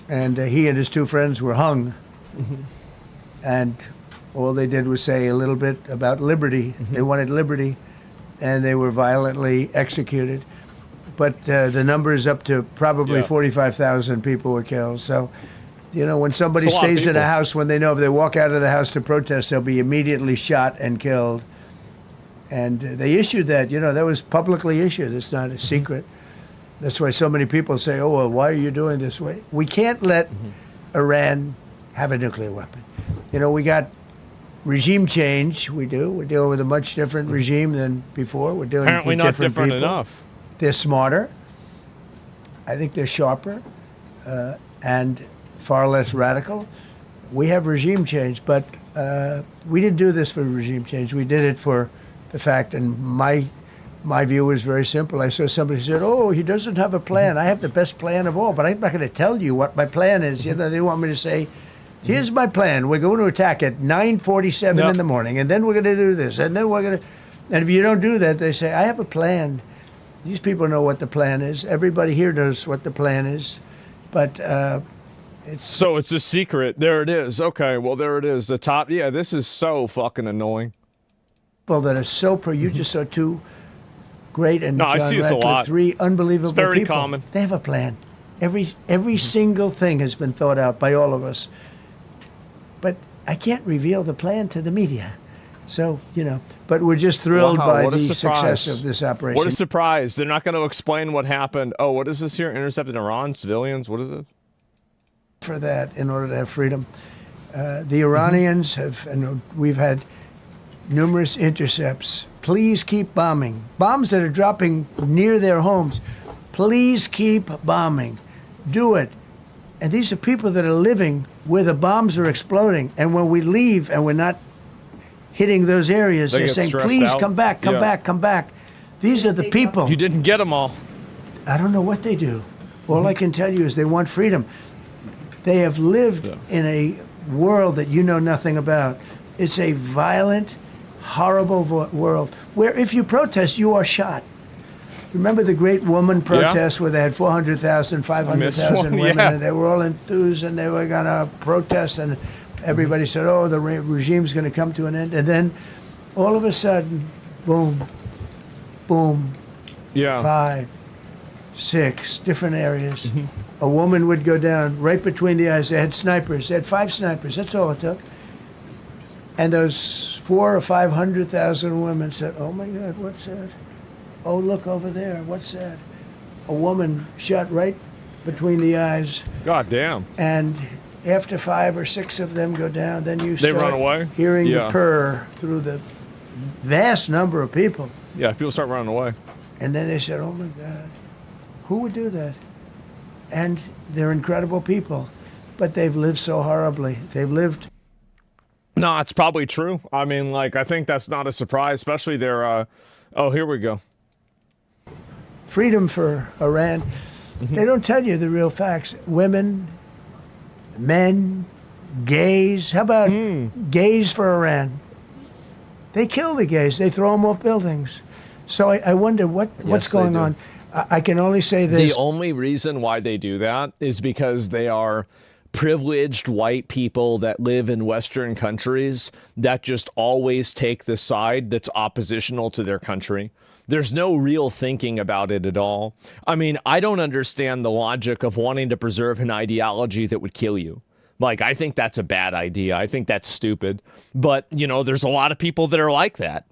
And he and his two friends were hung. And all they did was say a little bit about liberty. They wanted liberty, and they were violently executed. But the number is up to probably 45,000 people were killed. So, you know, when somebody stays in a house, when they know if they walk out of the house to protest, they'll be immediately shot and killed. And they issued that, you know, that was publicly issued. It's not a secret. That's why so many people say, oh, well, why are you doing this way? We can't let Iran have a nuclear weapon. You know, we got regime change. We do. We're dealing with a much different regime than before. We're dealing Apparently with not different people. enough. They're smarter. I think they're sharper and far less radical. We have regime change, but we didn't do this for regime change. We did it for the fact, and my view was very simple. I saw somebody said, oh, he doesn't have a plan. I have the best plan of all, but I'm not going to tell you what my plan is. You know, they want me to say, here's my plan. We're going to attack at 9:47 in the morning, and then we're going to do this, and then we're going to... And if you don't do that, they say, I have a plan. These people know what the plan is. Everybody here knows what the plan is, but it's... So it's a secret. There it is. Okay, well, there it is. The top... Yeah, this is so fucking annoying. People that are so pro... You just saw two great and I see this a lot. three unbelievable people. It's very common. They have a plan. Every single thing has been thought out by all of us. But I can't reveal the plan to the media. So, you know, but we're just thrilled by the success of this operation. What a surprise. They're not going to explain what happened. Oh, what is this here? Intercepted Iran, civilians? What is it? For that, in order to have freedom. The Iranians have, and we've had numerous intercepts. Please keep bombing. Bombs that are dropping near their homes. Please keep bombing. Do it. And these are people that are living where the bombs are exploding. And when we leave and we're not hitting those areas, they're saying, please come back, come back, come back. These are the people. You didn't get them all. I don't know what they do. All I can tell you is they want freedom. They have lived in a world that you know nothing about. It's a violent, horrible world where if you protest, you are shot. Remember the great woman protests where they had 400,000, 500,000 women, and they were all enthused and they were going to protest, and everybody said, oh, the regime's going to come to an end. And then all of a sudden, boom, boom, 5, 6 different areas. A woman would go down right between the eyes. They had snipers. They had 5 snipers. That's all it took. And those 400,000 or 500,000 women said, "Oh my God, what's that? Oh, look over there, what's that?" A woman shot right between the eyes. God damn. And after 5 or 6 of them go down, then you They start run away? hearing Yeah. the purr through the vast number of people. Yeah, people start running away. And then they said, "Oh my God, who would do that?" And they're incredible people, but they've lived so horribly. They've lived. No, it's probably true. I mean, like, I think that's not a surprise, especially their, oh, here we go. Freedom for Iran. They don't tell you the real facts. Women, men, gays. How about gays for Iran? They kill the gays. They throw them off buildings. So I wonder what's Yes, going they do. on. I can only say this. The only reason why they do that is because they are privileged white people that live in Western countries that just always take the side that's oppositional to their country. There's no real thinking about it at all. I mean, I don't understand the logic of wanting to preserve an ideology that would kill you. Like, I think that's a bad idea. I think that's stupid. But, you know, there's a lot of people that are like that.